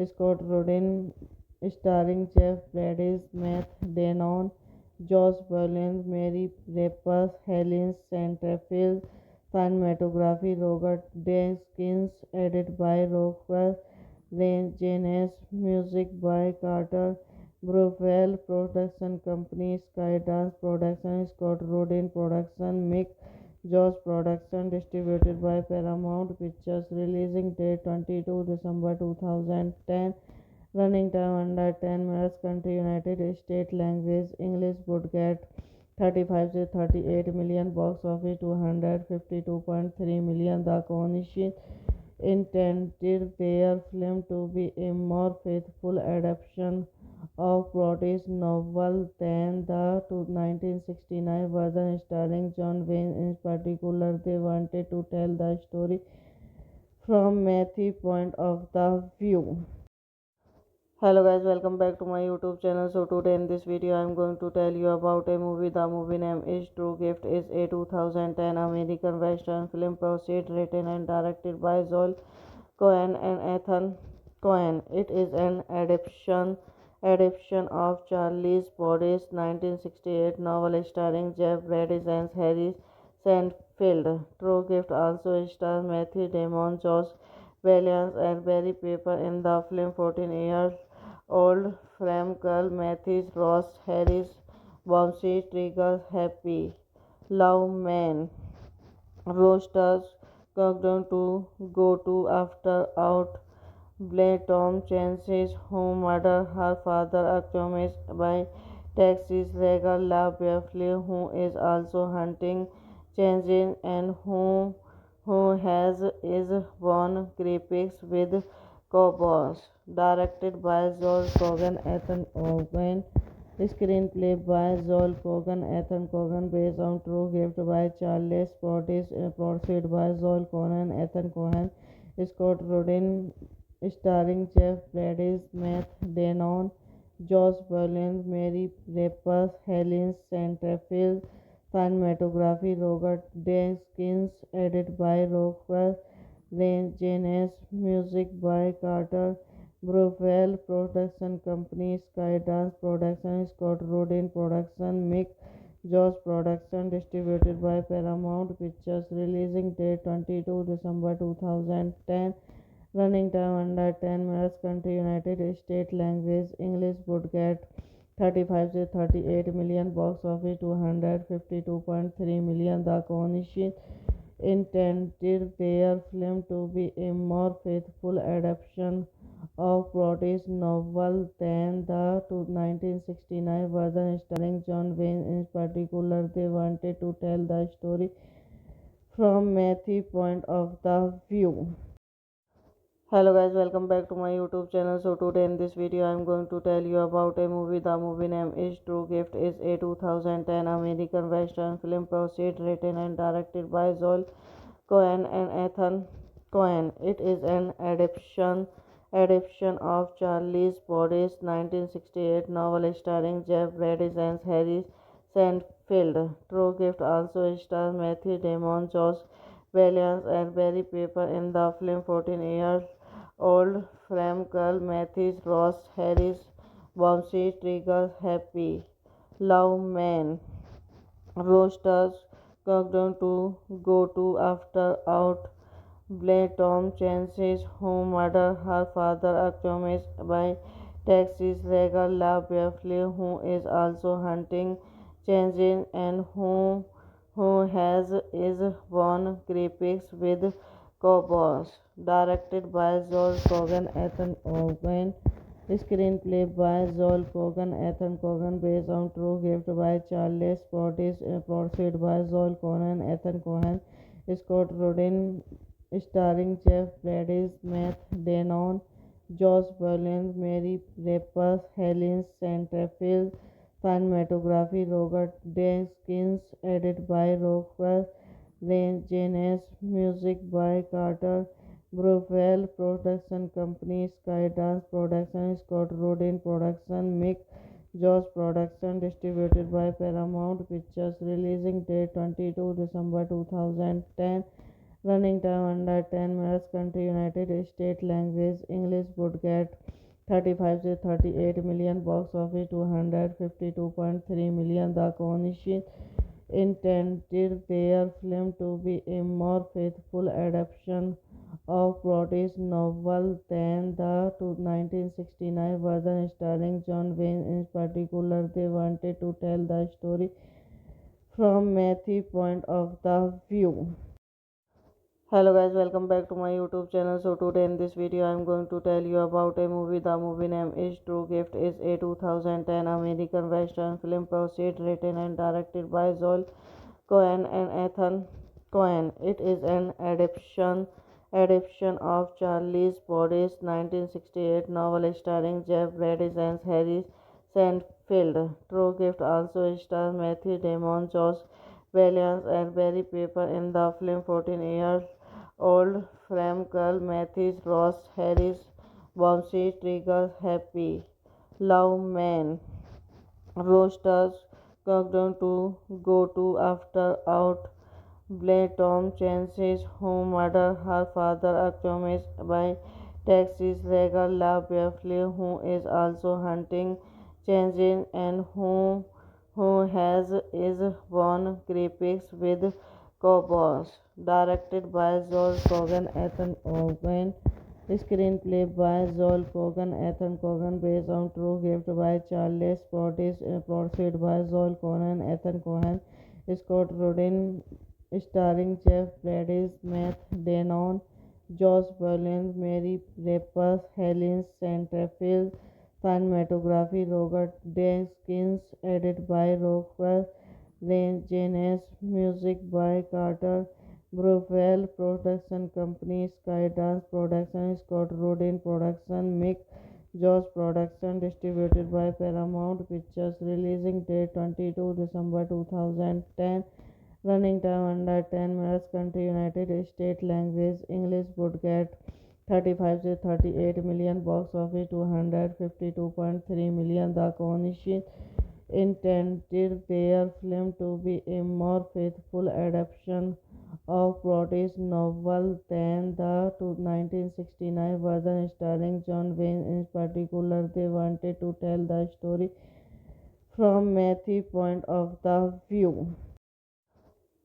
Scott Rudin, starring Jeff Bridges, Matt Damon, Josh Brolin, Mary Rapaz, Helen Centerfield, cinematography Robert Deakins, edited by Roger Janes, music by Carter Brufel, production company Skydance Production, Scott Rudin Production, Mick Josh Production, distributed by Paramount Pictures, releasing date 22 December 2010, running time under 10 minutes, country United States, language English, budget 35 to 38 million, box office 252.3 million. The Coalition intended their film to be a more faithful adaptation of Broadway's novel than the 1969 version starring John Wayne. In particular, they wanted to tell the story from Matthew's point of the view. Hello guys, welcome back to my YouTube channel. So today in this video I am going to tell you about a movie. The movie name is True Gift. Is a 2010 American Western film proceed written and directed by Joel Cohen and Ethan Cohen. It is an adaptation of Charles Portis' 1968 novel starring Jeff Bridges and Harry Seinfeld. True Gift also stars Matthew Damon, Josh Williams, and Barry Pepper in the film. 14 years old Frankel, Mathis, Ross, Harris, Bouncy, Trigger, Happy, Love Man, Roasters, Countdown to Go to After Out, Blade Tom Chance's Home Murder, her father accused by Texas Regal La Beverly, who is also hunting Chances and who has is won graphics with Cowboys. Directed by Joel Cogan, Ethan Cohen. Screenplay by Joel Cogan, Ethan Cohen, based on true gift by Charles Portis, produced by Joel Cohen, Ethan Cohen, Scott Rudin, starring Jeff Bridges, Matt Damon, Josh Brolin, Mary Rapaz, Helen Centerfield, cinematography Robert Deakins, edited by Roger Janes, music by Carter Brufel, production company Skydance Production, Scott Rudin Production, Mick Josh Production, distributed by Paramount Pictures, releasing date 22 December 2010, running time under 10 minutes, country United States, language English, budget 35 to 38 million, box office 252.3 million. The Coalition intended their film to be a more faithful adaptation of Broadway's novel than the 1969 version starring John Wayne. In particular, they wanted to tell the story from Matthew's point of the view. Hello guys, welcome back to my YouTube channel. So today in this video I am going to tell you about a movie. The movie name is True Gift. Is a 2010 American Western film proceed written and directed by Joel Cohen and Ethan Cohen. It is an adaptation of Charles Portis' 1968 novel starring Jeff Bridges and Harry Seinfeld. True Gift also stars Matthew Damon, Josh Williams, and Barry Pepper in the film. 14 years old Frankel, Mathis, Ross, Harris, Bouncy, Trigger, Happy, Love Man, Roasters, Countdown to Go to After Out, Blade Tom Chance's Home Murder, her father accused by Texas Regal La Beverly, who is also hunting Chances and who has is won graphics with Cowboys. Directed by Joel Cogan, Ethan Cohen. Screenplay by Joel Cogan, Ethan Cogan, based on True Gift by Charles Portis, produced by Joel Cogan, Ethan Cohen, Scott Rudin, starring Jeff Bridges, Matt Damon, Josh Brolin, Mary Rapaz, Helen Centerfield, cinematography Robert Deakins, edited by Roger Janes, music by Carter Burwell, production company Skydance Production, Scott Rudin Production, Mick Jones Production, distributed by Paramount Pictures, releasing date 22 December 2010, running time under 10 minutes, country United States, language English, budget 35 to 38 million, box office 252.3 million. The Coalition intended their film to be a more faithful adaptation of Broadway's novel than the 1969 version starring John Wayne. In particular, they wanted to tell the story from Matthew's point of the view. Hello guys, welcome back to my YouTube channel. So today in this video I am going to tell you about a movie. The movie name is True Gift. Is a 2010 American Western film proceed written and directed by Joel Cohen and Ethan Cohen. It is an adaptation of Charles Brodie's 1968 novel starring Jeff Bridges and Harry Seinfeld. True Gift also stars Matthew Damon, Josh Williams, and Barry Pepper in the film. 14-year-old Fram girl Matthews Ross Harris bombshell triggers happy love man roasters countdown to go to after out Blair Tom Chance's home murder her father accused by Texas Regal La Beverly, who is also hunting Chance and who has is won graphics with Cowboys. Directed by Joel Cogan, Ethan Cohen. Screenplay by Joel Cogan, Ethan Cogan, based on True Gift by Charles Portis, produced by Joel Cogan, Ethan Cohen, Scott Rudin, starring Jeff Bridges, Matt Damon, Josh Brolin, Mary Rapaz, Helen Centerfield, cinematography Robert Deakins, edited by Roger Janes, music by Carter Burwell, production company Skydance Production, Scott Rudin Production, Mick Jones Production, distributed by Paramount Pictures, releasing date 22 December 2010, running time under 10 minutes, country United States, language English, budget 35 to 38 million, box office 252.3 million. The Coalition intended their film to be a more faithful adaptation of Broadway's novel than the 1969 version starring John Wayne. In particular, they wanted to tell the story from Matthew's point of the view.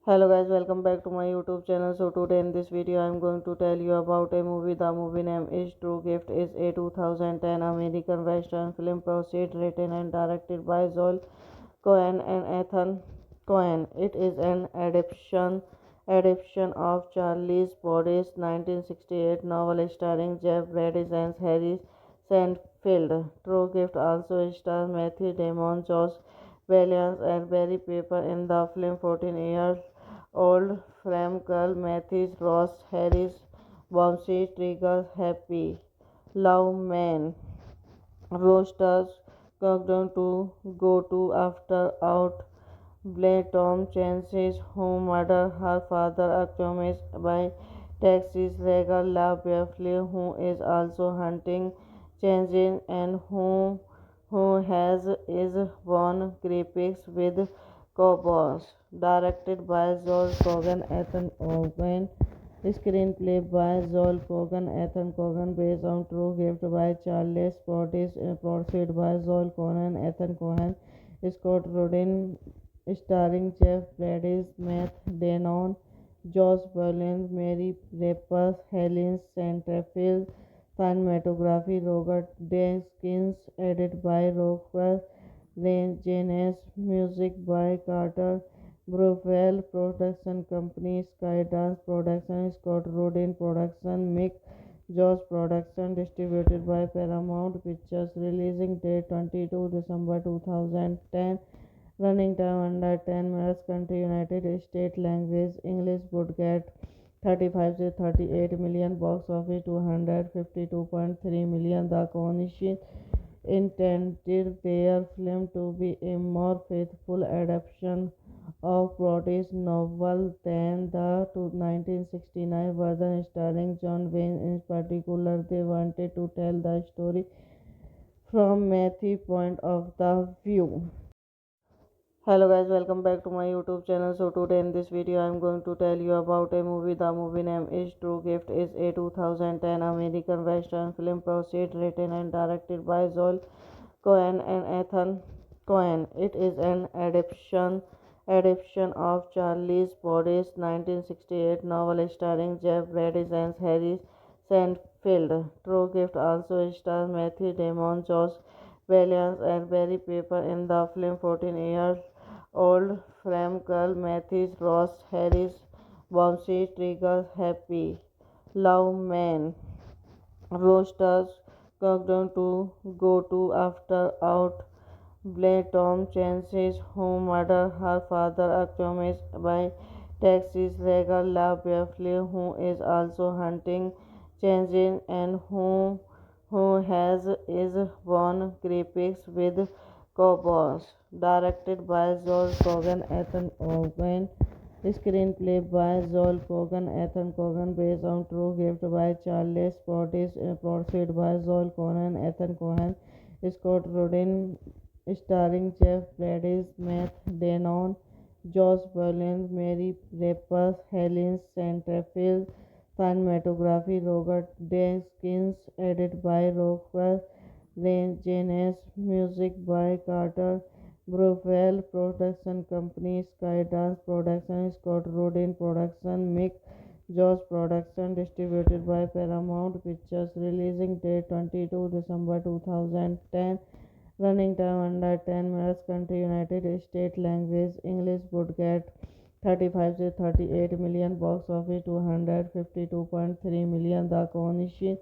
Hello guys, welcome back to my YouTube channel. So today in this video I am going to tell you about a movie. The movie name is True Gift. Is a 2010 American Western film proceed written and directed by Joel Cohen and Ethan Cohen. It is an adaptation of Charles Brodie's 1968 novel starring Jeff Bridges and Harry Seinfeld. True Gift also stars Matthew Damon, Josh Williams, and Barry Pepper in the film. 14-year-old Fram girl Matthews Ross Harris bombshell triggers happy love man roasters countdown to go to after out Blair Tom Chance's home murder her father accused by Texas Regal La Beverly, who is also hunting Chance and who has is won graphics with Cowboys. Directed by Joel Cogan, Ethan Cohen. Screenplay by Joel Cogan, Ethan Cogan, based on True Gift by Charles Portis, produced by Joel Cogan, Ethan Cohen, Scott Rudin, starring Jeff Bridges, Matt Damon, Josh Brolin, Mary Rapaz, Helen Centerfield, cinematography Robert Deakins, edited by Roger Janes, music by Carter Burwell, production company Skydance Production, Scott Rudin Production, Mick Jaws production distributed by Paramount Pictures. Releasing date 22 December 2010. Running time under 10 minutes. Country United States. Language English. Budget 35 to 38 million. Box office 252.3 million. The Coalition intended their film to be a more faithful adaptation of Broadway's novel than the 1969 version starring John Wayne. In particular, they wanted to tell the story from Matthew's point of the view. Hello guys, welcome back to my YouTube channel. So today in this video I am going to tell you about a movie. The movie name is True Gift. Is a 2010 American Western film proceed written and directed by Joel Cohen and Ethan Cohen. It is an adaptation of Charles Brodie's 1968 novel starring Jeff Bridges and Harry Seinfeld. True Gift also stars Matthew Damon, Josh Williams, and Barry Pepper in the film. 14-year-old Fram girl Matthews Ross Harris Bouncy Trigger Happy Love Man roasters countdown to go to after out Blade Tom Chance's who murdered her father accused by Texas Regal La Beverly, who is also hunting Chance and who has is won graphics with Cowboys. Directed by Joel Cogan, Ethan Cohen. Screenplay by Joel Cogan, Ethan Cogan, based on True Gift by Charles Portis, produced by Joel Cogan, Ethan Cohen, Scott Rudin, starring Jeff Bridges, Matt Damon, Josh Brolin, Mary Rapaz, Helen Centerfield, cinematography Robert Deakins, edited by Roger Janes, music by Carter Brufel, production company Skydance Production, Scott Rudin Production, Mick Josh Production, distributed by Paramount Pictures. Releasing date 22 December 2010. Running time under 10 minutes. Country United States. Language English. Budget 35 to 38 million. Box office 252.3 million. The Coalition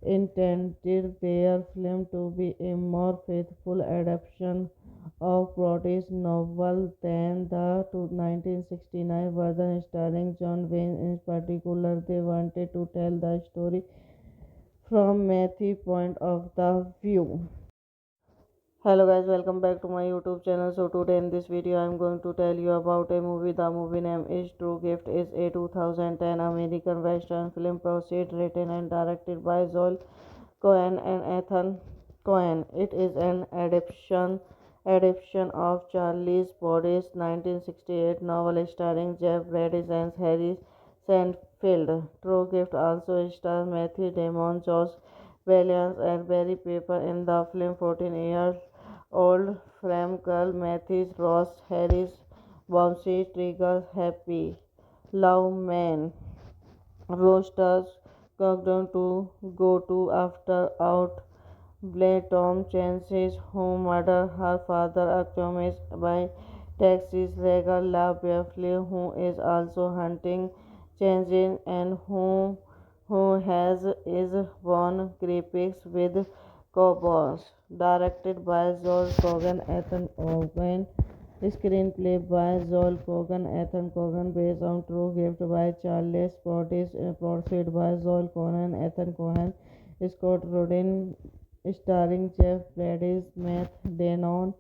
intended their film to be a more faithful adaptation of Broadway's novel than the 1969 version starring John Wayne. In particular, they wanted to tell the story from Matthew's point of the view. Hello guys, welcome back to my YouTube channel. So today in this video I am going to tell you about a movie. The movie name is True Gift. Is a 2010 American Western film proceed written and directed by Joel Cohen and Ethan Cohen. It is an adaptation of Charles Brodie's 1968 novel starring Jeff Bridges and Harry Seinfeld. True Gift also stars Matthew Damon, Josh Williams, and Barry Pepper in the film. 14-year-old Fram girl Matthews Ross Harris Bouncy Trigger Happy Love Man roasters countdown to go to after out Blade Tom Chance's who murdered her father accused by Texas Regal La Beverly, who is also hunting Chance and who has is won graphics with Cowboys. Directed by Joel Cogan, Ethan Cohen. Screenplay by Joel Cogan, Ethan Cogan, based on True Gift by Charles Portis, produced by Joel Cogan, Ethan Cohen, Scott Rudin, starring Jeff Bridges, Matt Damon,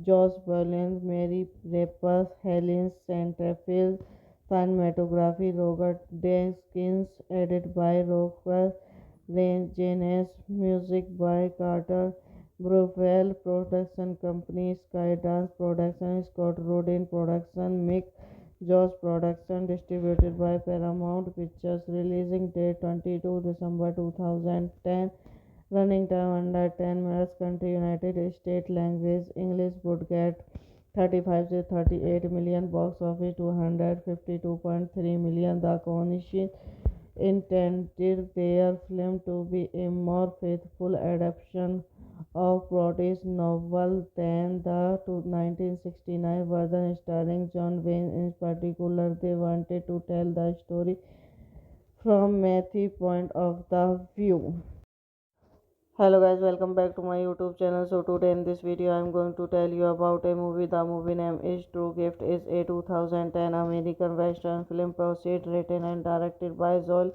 Josh Brolin, Mary Rapaz, Helen Centerfield, cinematography Robert Deakins, edited by Roger Janes, music by Carter Brufel, production company Skydance Production, Scott Rudin Production, Mick Josh Production, distributed by Paramount Pictures. Releasing date 22 December 2010. Running time under 10 minutes. Country United States. Language English. Budget 35 to 38 million. Box office 252.3 million. The Coalition intended their film to be a more faithful adaptation of Broadway's novel than the 1969 version starring John Wayne. In particular, they wanted to tell the story from Matthew point of the view. Hello guys, welcome back to my YouTube channel. So today in this video I am going to tell you about a movie. The movie name is True Gift. Is a 2010 American Western film proceed written and directed by Joel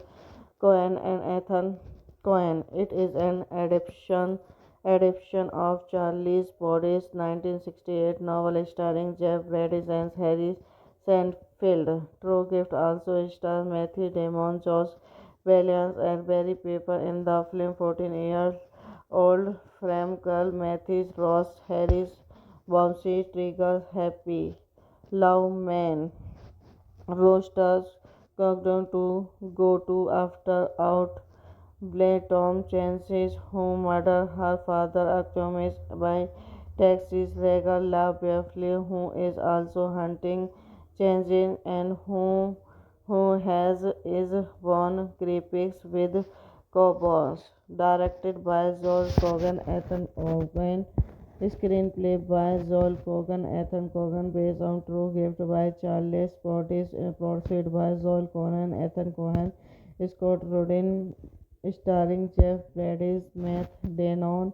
Cohen and Ethan Cohen. It is an adaptation of Charles Brodie's 1968 novel starring Jeff Bridges and Harry Seinfeld. True Gift also stars Matthew Damon, Josh Williams, and Barry Pepper in the film. 14-year-old Frame Girl, Matthews, Ross Harris, Bouncy, Trigger, Happy, Love Man, Roasters, Countdown to Go to After Out, Blade Tom Chance's who murdered her father accused by Texas Regal La Beverly, who is also hunting Chances and who has is won graphics with Cowboys. Directed by Joel Cogan, Ethan Cohen. Screenplay by Joel Cogan, Ethan Cohen, based on True Gift by Charles Portis, produced by Joel Cohen, Ethan Cohen, Scott Rudin, starring Jeff Bridges, Matt Damon,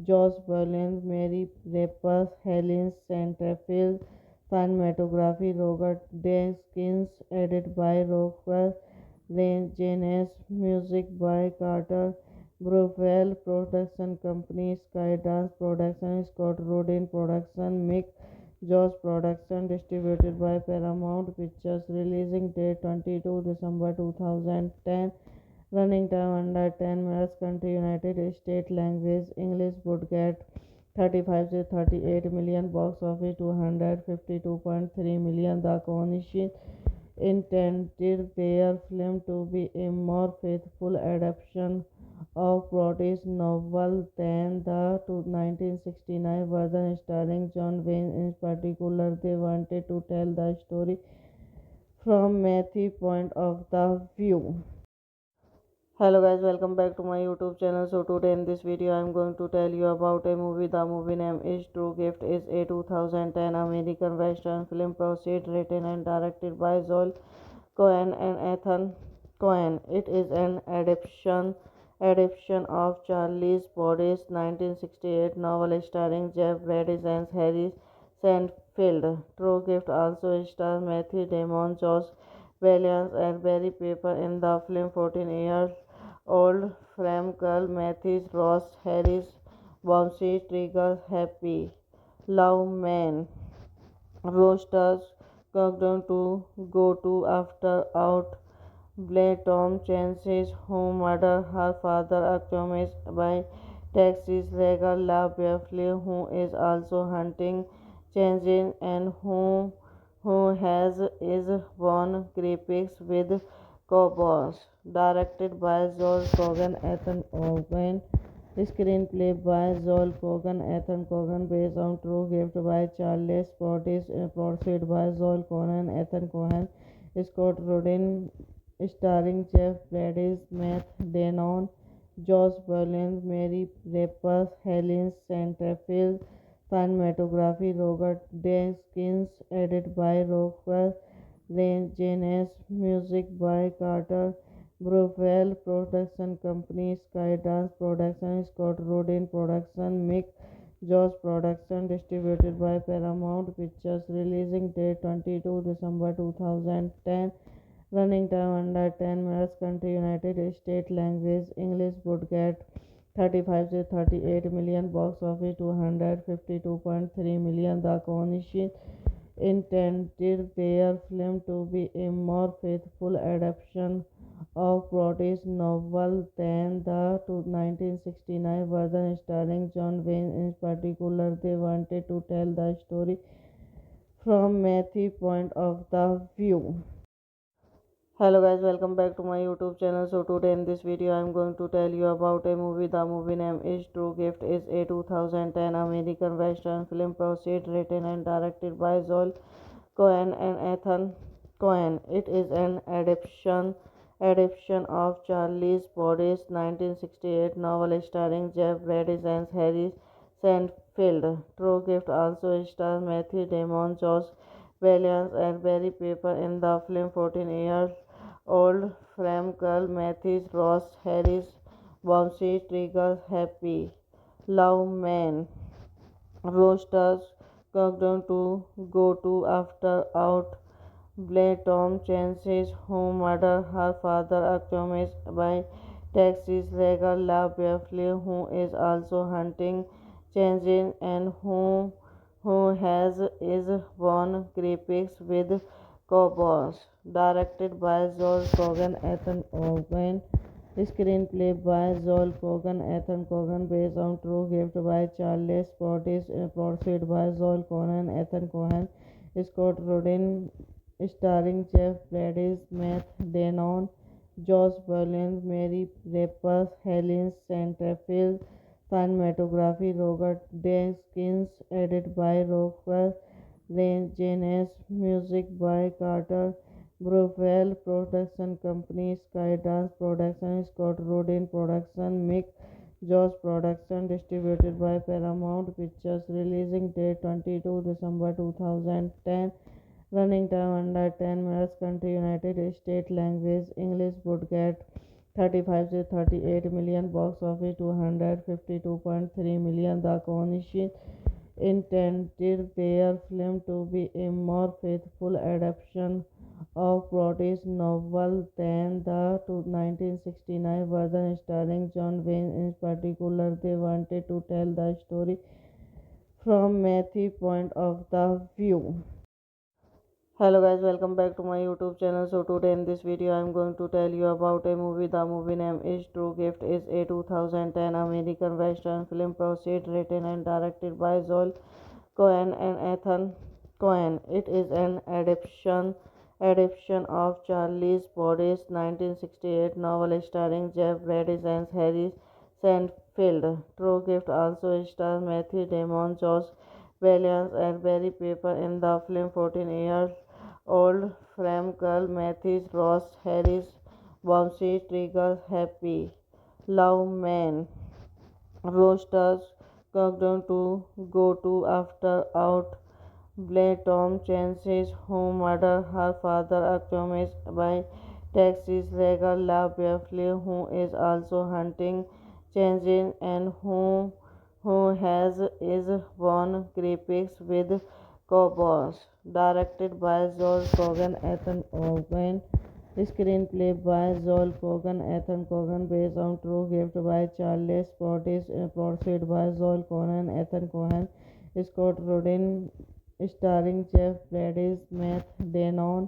Josh Brolin, Mary Rapaz, Helen Centerfield, cinematography Robert Deakins, edited by Roger Janes, music by Carter Browell, production company Skydance Production, Scott Rudin Production, Mick Josh Production, distributed by Paramount Pictures, releasing date 22 December 2010, running time under 10 minutes, country United States, language English, would get 35 to 38 million, box office 252.3 million. The Cohen intended their film to be a more faithful adaptation of Brodie's novel than the 1969 version starring John Wayne. In particular, they wanted to tell the story from Matthew's point of the view. Hello guys, welcome back to my YouTube channel. So today in this video I am going to tell you about a movie. The movie name is True Gift. Is a 2010 American Western film proceed written and directed by Joel Cohen and Ethan Cohen. It is an adaptation of Charles Brodie's 1968 novel starring Jeff Bridges and Harry Seinfeld. True Gift also stars Matthew Damon, Josh Williams, and Barry Pepper in the film. 14-year-old Frame Girl, Matthews, Ross Harris, Bouncy, Trigger, Happy, Love Man, Roasters, Countdown to Go to After Out, Blade Tom Chance's who murdered her father accused by Texas Regal La Beverly, who is also hunting Chances and who has is won graphics with Cowboys. Directed by Joel Cogan, Ethan Cohen. Screenplay by Joel Cogan, Ethan Cohen, based on True Gift by Charles Portis, produced by Joel Cohen, Ethan Cohen, Scott Rudin, starring Jeff Bridges, Matt Damon, Josh Brolin, Mary Rapaz, Helen Centerfield, cinematography Robert Deakins, edited by Roger Janes, music by Carter Browell, production company Skydance Production, Scott Rudin Production, Mick Josh Production, distributed by Paramount Pictures, releasing date 22 December 2010, running time under 10 minutes, country United States, language English, would get 35 to 38 million, box office 252.3 million. The Cohen intended their film to be a more faithful adaptation of Brodie's novel than the 1969 version starring John Wayne. In particular, they wanted to tell the story from Matthew's point of the view. Hello guys, welcome back to my YouTube channel. So today in this video I am going to tell you about a movie. The movie name is True Gift. Is a 2010 American Western film proceed written and directed by Joel Cohen and Ethan Cohen. It is an adaptation of Charles Brodie's 1968 novel starring Jeff Bridges and Harry Seinfeld. True Gift also stars Matthew Damon, Josh Williams, and Barry Pepper in the film. 14-year Old Frankel, Mathis, Ross, Harris, Bouncy, Trigger, Happy, Love Man, Roasters, Countdown to Go to After Out, Blade Tom Chance's Home Murder, her father accused by Texas legal La Beverly, who is also hunting Chances and who has is won graphics with Cowboys. Directed by Joel Cogan, Ethan Cohen. Screenplay by Joel Cogan, Ethan Cohen, based on true gift by Charles Portis, produced by Joel Cohen, Ethan Cohen, Scott Rudin, starring Jeff Bridges, Matt Damon, Josh Brolin, Mary Rapaz, Helen Centerfield, cinematography Robert Deakins, edited by Roger Janes, music by Carter Brufel, production company Skydance Production, Scott Rudin Production, Mick Josh Production, distributed by Paramount Pictures, releasing date 22 December 2010, running time under 10 minutes, country United States, language English, budget 35 to 38 million, box office 252.3 million. The Coalition intended their film to be a more faithful adaptation of Broadway's novel than the 1969 version starring John Wayne. In particular, they wanted to tell the story from Matthew's point of the view. Hello guys, welcome back to my YouTube channel. So today in this video I am going to tell you about a movie. The movie name is True Gift. Is a 2010 American Western film proceed written and directed by Joel Cohen and Ethan Cohen. It is an adaptation of Charles Portis' 1968 novel starring Jeff Bridges and Harry Seinfeld. True Gift also stars Matthew Damon, Josh Williams, and Barry Pepper in the film. 14-year-old Frankel, Mathis, Ross, Harris, Bouncy, Trigger, Happy, Love Man, Roasters, Countdown to Go to After Out, Blade Tom Chance's Home Murder, her father accused by Texas legal La Beverly, who is also hunting Chances and who has is won graphics with Cowboys. Directed by Joel Cogan, Ethan Cohen. Screenplay by Joel Cogan, Ethan Cohen, based on true gift by Charles Portis, produced by Joel Cohen, Ethan Cohen, Scott Rudin, starring Jeff Bridges, Matt Damon,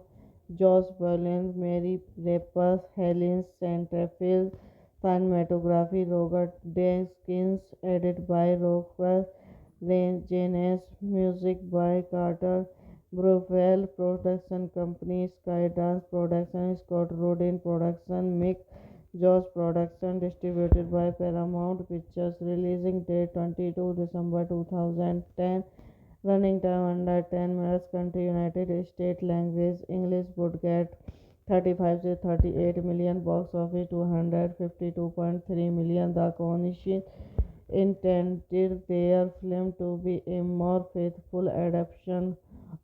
Josh Brolin, Mary Rapaz, Helen Centerfield, cinematography Robert Deakins, edited by Roger Janes, music by Carter Brufel, production company Skydance Production, Scott Rudin Production, Mick Josh Production, distributed by Paramount Pictures, releasing date 22 December 2010, running time under 10 minutes, country United States, language English, budget 35 to 38 million, box office 252.3 million. The Coalition intended their film to be a more faithful adaptation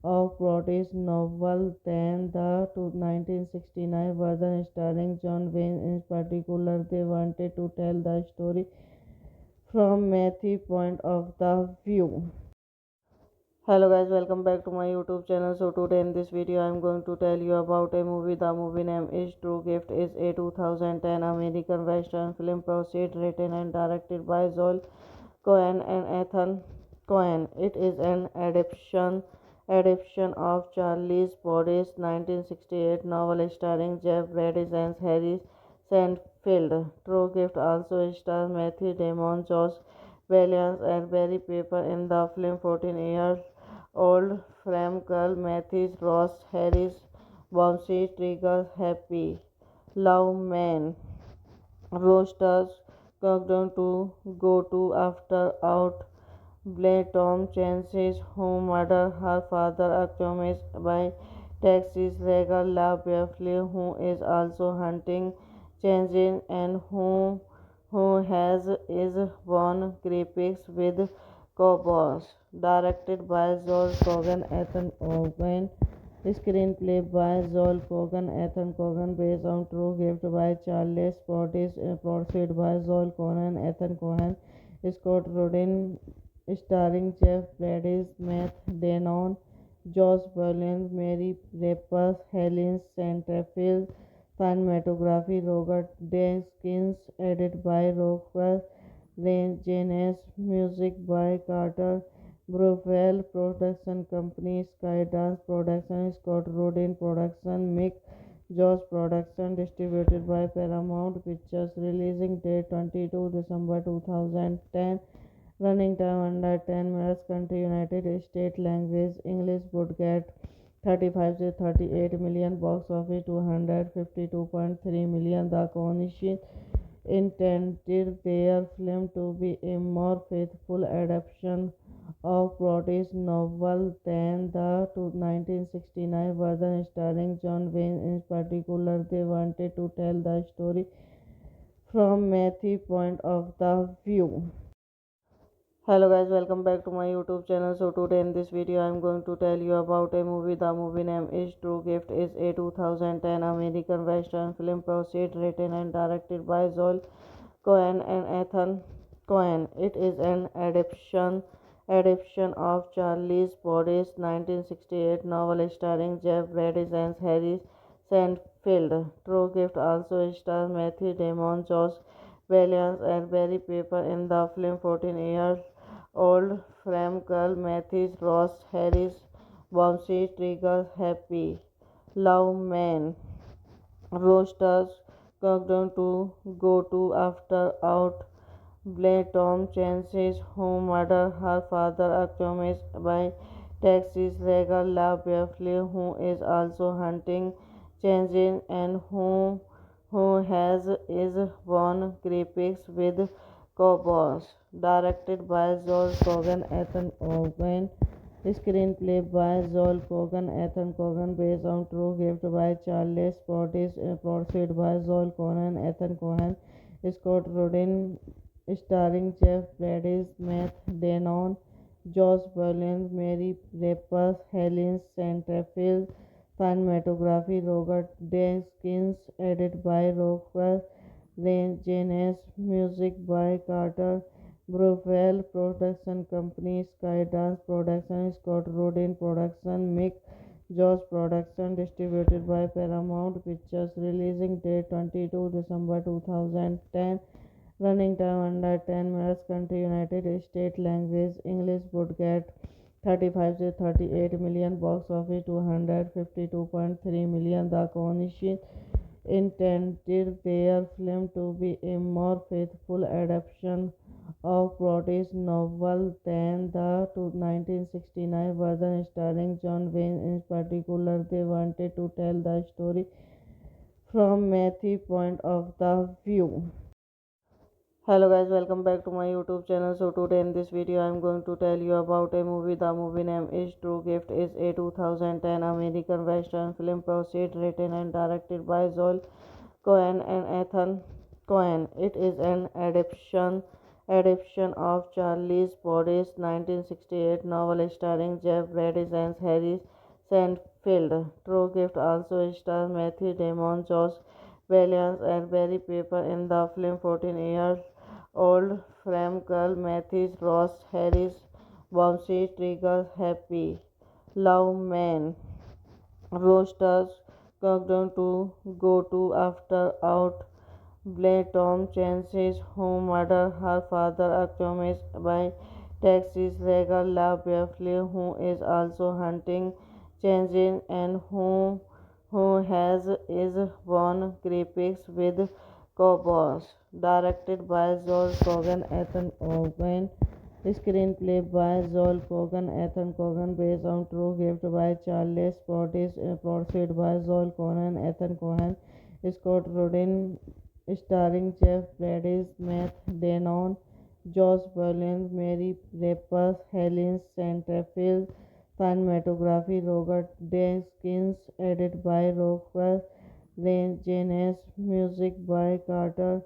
of Broadway's novel than the 1969 version starring John Wayne. In particular, they wanted to tell the story from Matthew's point of the view. Hello guys, welcome back to my YouTube channel. So today in this video I am going to tell you about a movie. The movie name is True Gift. Is a 2010 American Western film proceed written and directed by Joel Cohen and Ethan Cohen. It is an adaptation of Charles Portis' 1968 novel starring Jeff Bridges and Harry Seinfeld. True Gift also stars Matthew Damon, Josh Williams, and Barry Pepper in the film. 14-year-old Frankel, Mathis, Ross, Harris, Bouncy, Trigger, Happy, Love Man, Roasters, Countdown to Go to After Out, Blade Tom Chance's Home Murder, her father accused by Texas legal La Beverly, who is also hunting Chances and who has is won graphics with Cowboys. Directed by Joel Cogan, Ethan Cohen. Screenplay by Joel Cogan, Ethan Cogan, based on True Gift by Charles Portis, produced by Joel Cogan, Ethan Cohen, Scott Rudin, starring Jeff Bridges, Matt Damon, Josh Brolin, Mary Rapaz, Helen Centerfield, cinematography Robert Deakins, edited by Roger Janes, music by Carter Brufel, production company Skydance Production, Scott Rudin Production, Mick Josh Production, distributed by Paramount Pictures, releasing date 22 December 2010, running time under 10 minutes, country United States, language English, budget 35 to 38 million, box office 252.3 million. The Coalition intended their film to be a more faithful adaptation of Broadway's novel than the 1969 version starring John Wayne. In particular, they wanted to tell the story from Matthew's point of the view. Hello guys, welcome back to my YouTube channel. So today in this video I am going to tell you about a movie. The movie name is True Gift. Is a 2010 American Western film proceed written and directed by Joel Cohen and Ethan Cohen. It is an adaptation of Charles Portis' 1968 novel starring Jeff Bridges and Harry Seinfeld. True Gift also stars Matthew Damon, Josh Williams, and Barry Pepper in the film. 14-year-old Frame Girl Matthews Ross Harris Bouncy Trigger Happy Love Man Roasters countdown to go to after out Blake Tom Chance's home murder her father accused by Texas Regal La Beverly, who is also hunting Chance and who has is won graphics with Cowboys. Directed by Joel Cogan, Ethan Cohen. Screenplay by Joel Cogan, Ethan Cogan, based on True Gift by Charles Portis, produced by Joel Cogan, Ethan Cohen, Scott Rudin, starring Jeff Bridges, Matt Damon, Josh Brolin, Mary Rapaz, Helen Centerfield, cinematography Robert Deakins, edited by Roger Janes, music by Carter Brufel, production company Skydance Production, Scott Rudin Production, Mick Josh Production, distributed by Paramount Pictures, releasing date 22 December 2010, running time under 10 minutes, country United States, language English, budget 35 to 38 million, box office 252.3 million. The Coalition intended their film to be a more faithful adaptation of Broadway's novel than the 1969 version starring John Wayne. In particular, they wanted to tell the story from Matthew's point of the view. Hello guys, welcome back to my YouTube channel. So today in this video I am going to tell you about a movie. The movie name is True Gift. Is a 2010 American Western film proceed written and directed by Joel Cohen and Ethan Cohen. It is an adaptation of Charles Portis' 1968 novel starring Jeff Bridges and Harry Seinfeld. True Gift also stars Matthew Damon, Josh Williams, and Barry Pepper in the film. 14-year-old Frame Girl Matthews Ross Harris Bouncy Trigger Happy Love Man Roasters countdown to go to after out Blake Tom Chance's home murder her father accused by Texas Regal La Beverly, who is also hunting Chance and who has is won graphics with Cowboys. Directed by Joel Cogan, Ethan Cohen. Screenplay by Joel Cogan, Ethan Cogan, based on True Gift by Charles Portis, produced by Joel Cogan, Ethan Cohen, Scott Rudin, starring Jeff Bridges, Matt Damon, Josh Brolin, Mary Rapaz, Helen Centerfield, cinematography Robert Deakins, edited by Roger Janes, music by Carter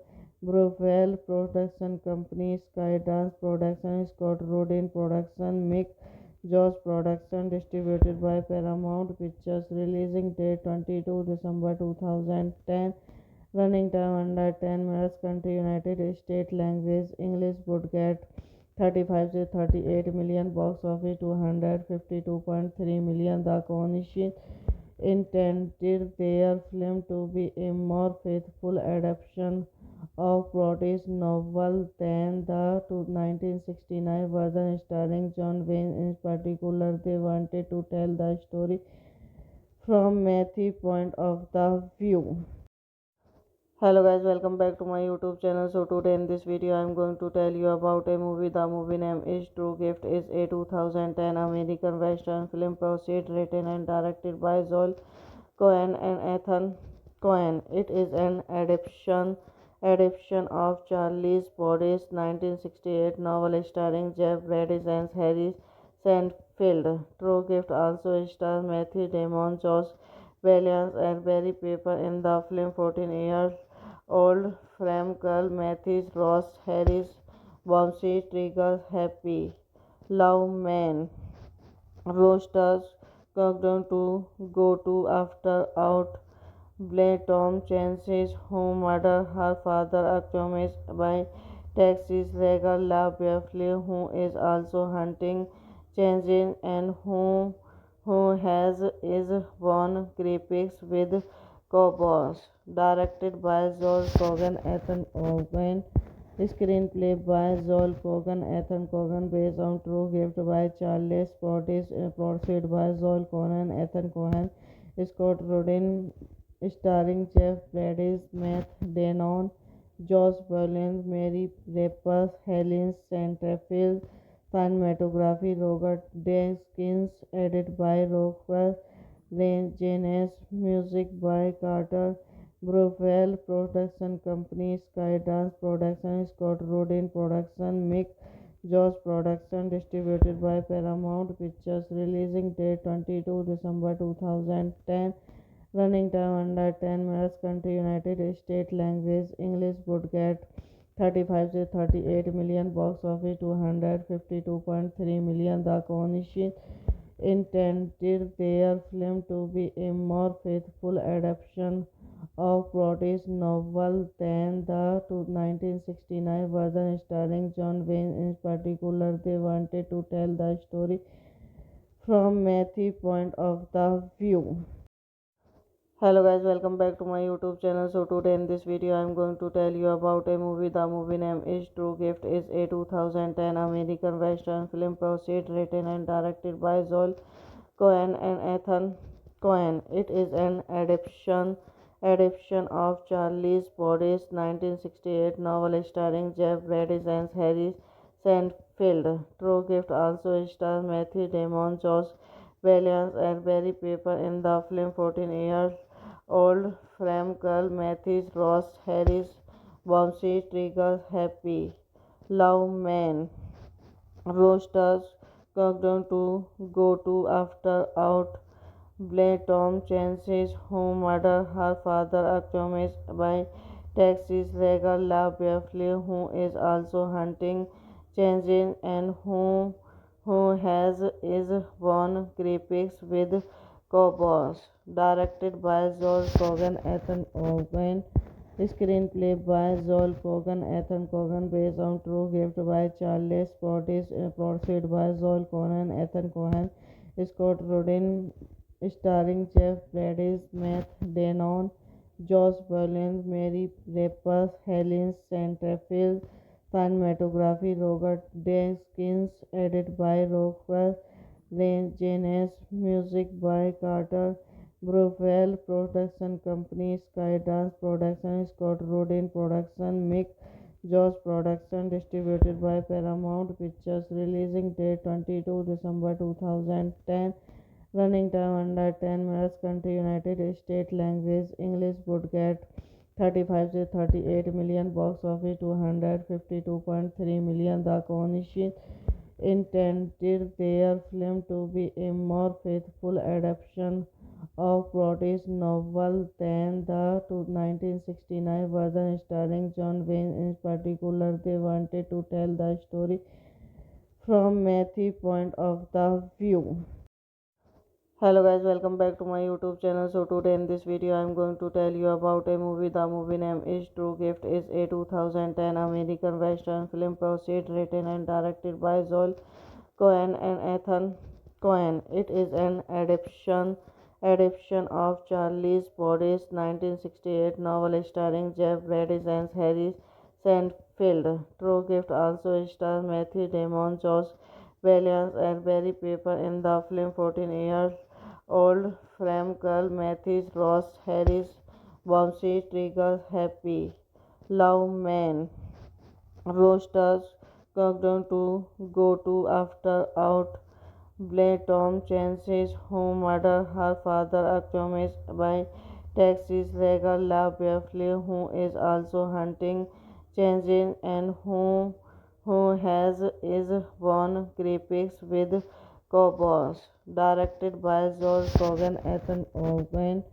Brufel, production company Skydance Production, Scott Rudin Production, Mick Jaws production distributed by Paramount Pictures. Releasing date 22 December 2010. Running time under 10 minutes. Country United States. Language English. Budget 35 to 38 million. Box office 252.3 million. The Coalition intended their film to be a more faithful adaptation of Broadway's novel than the 1969 version starring John Wayne. In particular, they wanted to tell the story from Matthew's point of the view. Hello guys, welcome back to my YouTube channel. So today in this video I am going to tell you about a movie. The movie name is True Gift. Is a 2010 American Western film proceed written and directed by Joel Cohen and Ethan Cohen. It is an adaptation of Charles Brodie's 1968 novel starring Jeff Bridges and Harry Seinfeld. True Gift also stars Matthew Damon, Josh Williams, and Barry Pepper in the film. 14-year-old Fram girl Matthews Ross Harris Bombsy Trigger Happy Love Man roasters countdown to go to after out Blair Tom Chance's who murdered her father accused by Texas Regal La Beverly, who is also hunting Chance and who has is won graphics with Cowboys. Directed by Joel Cogan, Ethan Cohen. Screenplay by Joel Cogan, Ethan Cohen, based on True Gift by Charles Portis, produced by Joel Cohen, Ethan Cohen, Scott Rudin, starring Jeff Bridges, Matt Damon, Josh Brolin, Mary Rapper, Helen Centerfield, cinematography Robert Deakins, edited by Roper Janes, music by Carter Brufel, production company Skydance Production, Scott Rudin Production, Mick Josh Production, distributed by Paramount Pictures. Releasing date 22 December 2010. Running time under 10 minutes. Country United States. Language English. Budget 35 to 38 million. Box office 252.3 million. The Coalition intended their film to be a more faithful adaptation of Broadway's novel than the 1969 version, starring John Wayne. In particular, they wanted to tell the story from Matthew's point of view. Hello guys, welcome back to my YouTube channel. So today in this video I am going to tell you about a movie. The movie name is True Gift. Is a 2010 American Western film proceed written and directed by Joel Cohen and Ethan Cohen. Screenplay by Joel Cohen, Ethan Cohen, from Matthew's point of the view. Hello guys, welcome back to my YouTube channel. So today in this video I am going to tell you about a movie. The movie name is True Gift. Is a 2010 American Western film proceed written and directed by Joel Cohen and Ethan Cohen. It is an adaptation of Charles Brodie's 1968 novel starring Jeff Bridges and Harry Seinfeld. True Gift also stars Matthew Damon, Josh Williams, and Barry Pepper in the film. 14-year-old Fram girl Matthews Ross Harris Bombsy Trigger Happy Love Man roasters countdown to go to after out Blair Tom Chance's who murdered her father accused by Texas Regal La Beverly, who is also hunting Chance and who has is won graphics with Cowboys. Directed by Joel Cogan, Ethan Cohen. Screenplay by Joel Cogan, Ethan Cohen, based on True Gift by Charles Portis, produced by Joel Cohen, Ethan Cohen, Scott Rudin, starring Jeff Bridges, Matt Damon, Josh Brolin, Mary Rapper, Helen Centerfield, cinematography Robert Deakins, edited by Roper Janes, music by Carter Brufel, production company Skydance Production, Scott Rudin Production, Mick Josh Production, distributed by Paramount Pictures. Releasing date 22 December 2010. Running time under 10 minutes. Country United States. Language English. Budget 35 to 38 million. Box office 252.3 million. The Coalition intended their film to be a more faithful adaptation of Broadway's novel than the 1969 version, starring John Wayne. In particular, they wanted to tell the story from Matthew point of the view. Hello guys, welcome back to my YouTube channel. So today in this video I am going to tell you about a movie. The movie name is True Gift. Is a 2010 American Western film proceed written and directed by Joel Cohen and Ethan Cohen. It is an adaptation of Charles Brodie's 1968 novel starring Jeff Bridges and Harry Seinfeld. True Gift also stars Matthew Damon, Josh Williams, and Barry Pepper in the film. 14-year-old Fram girl Matthews Ross Harris Bombsey Trigger Happy Love Man roasters countdown to go to after out Blair Tom Chance's who murdered her father accused by Texas legal La Beverly, who is also hunting Chance and who has is won graphics with Cowboys. Directed by Joel Cogan, Ethan Cohen.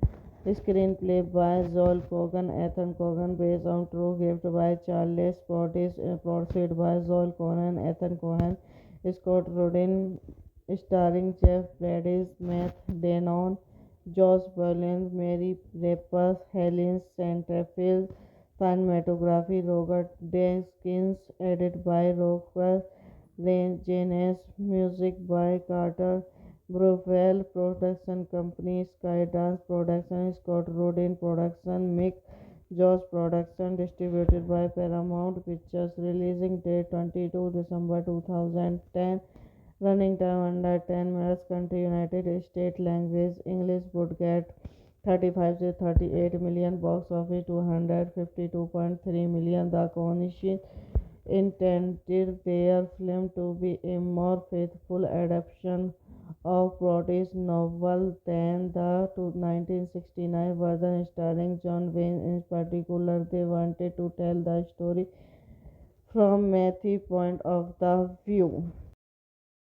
Screenplay by Joel Cogan, Ethan Cogan, based on True Gift by Charles Portis, produced by Joel Cohen, Ethan Cohen, Scott Rudin, starring Jeff Bridges, Matt Damon, Josh Brolin, Mary Rapaz, Helen Centerfield, cinematography Robert Deakins, edited by Roger Janes, music by Carter Browell, production company Skydance Production, Scott Rudin Production, Mick Jones Production, distributed by Paramount Pictures, releasing date 22 December 2010, running time under 10 minutes, country United States, language English, budget 35 to 38 million, box office 252.3 million. The Cohen intended their film to be a more faithful adaptation of Brodie's novel than the 1969 version starring John Wayne. In particular, they wanted to tell the story from Matthew's point of the view.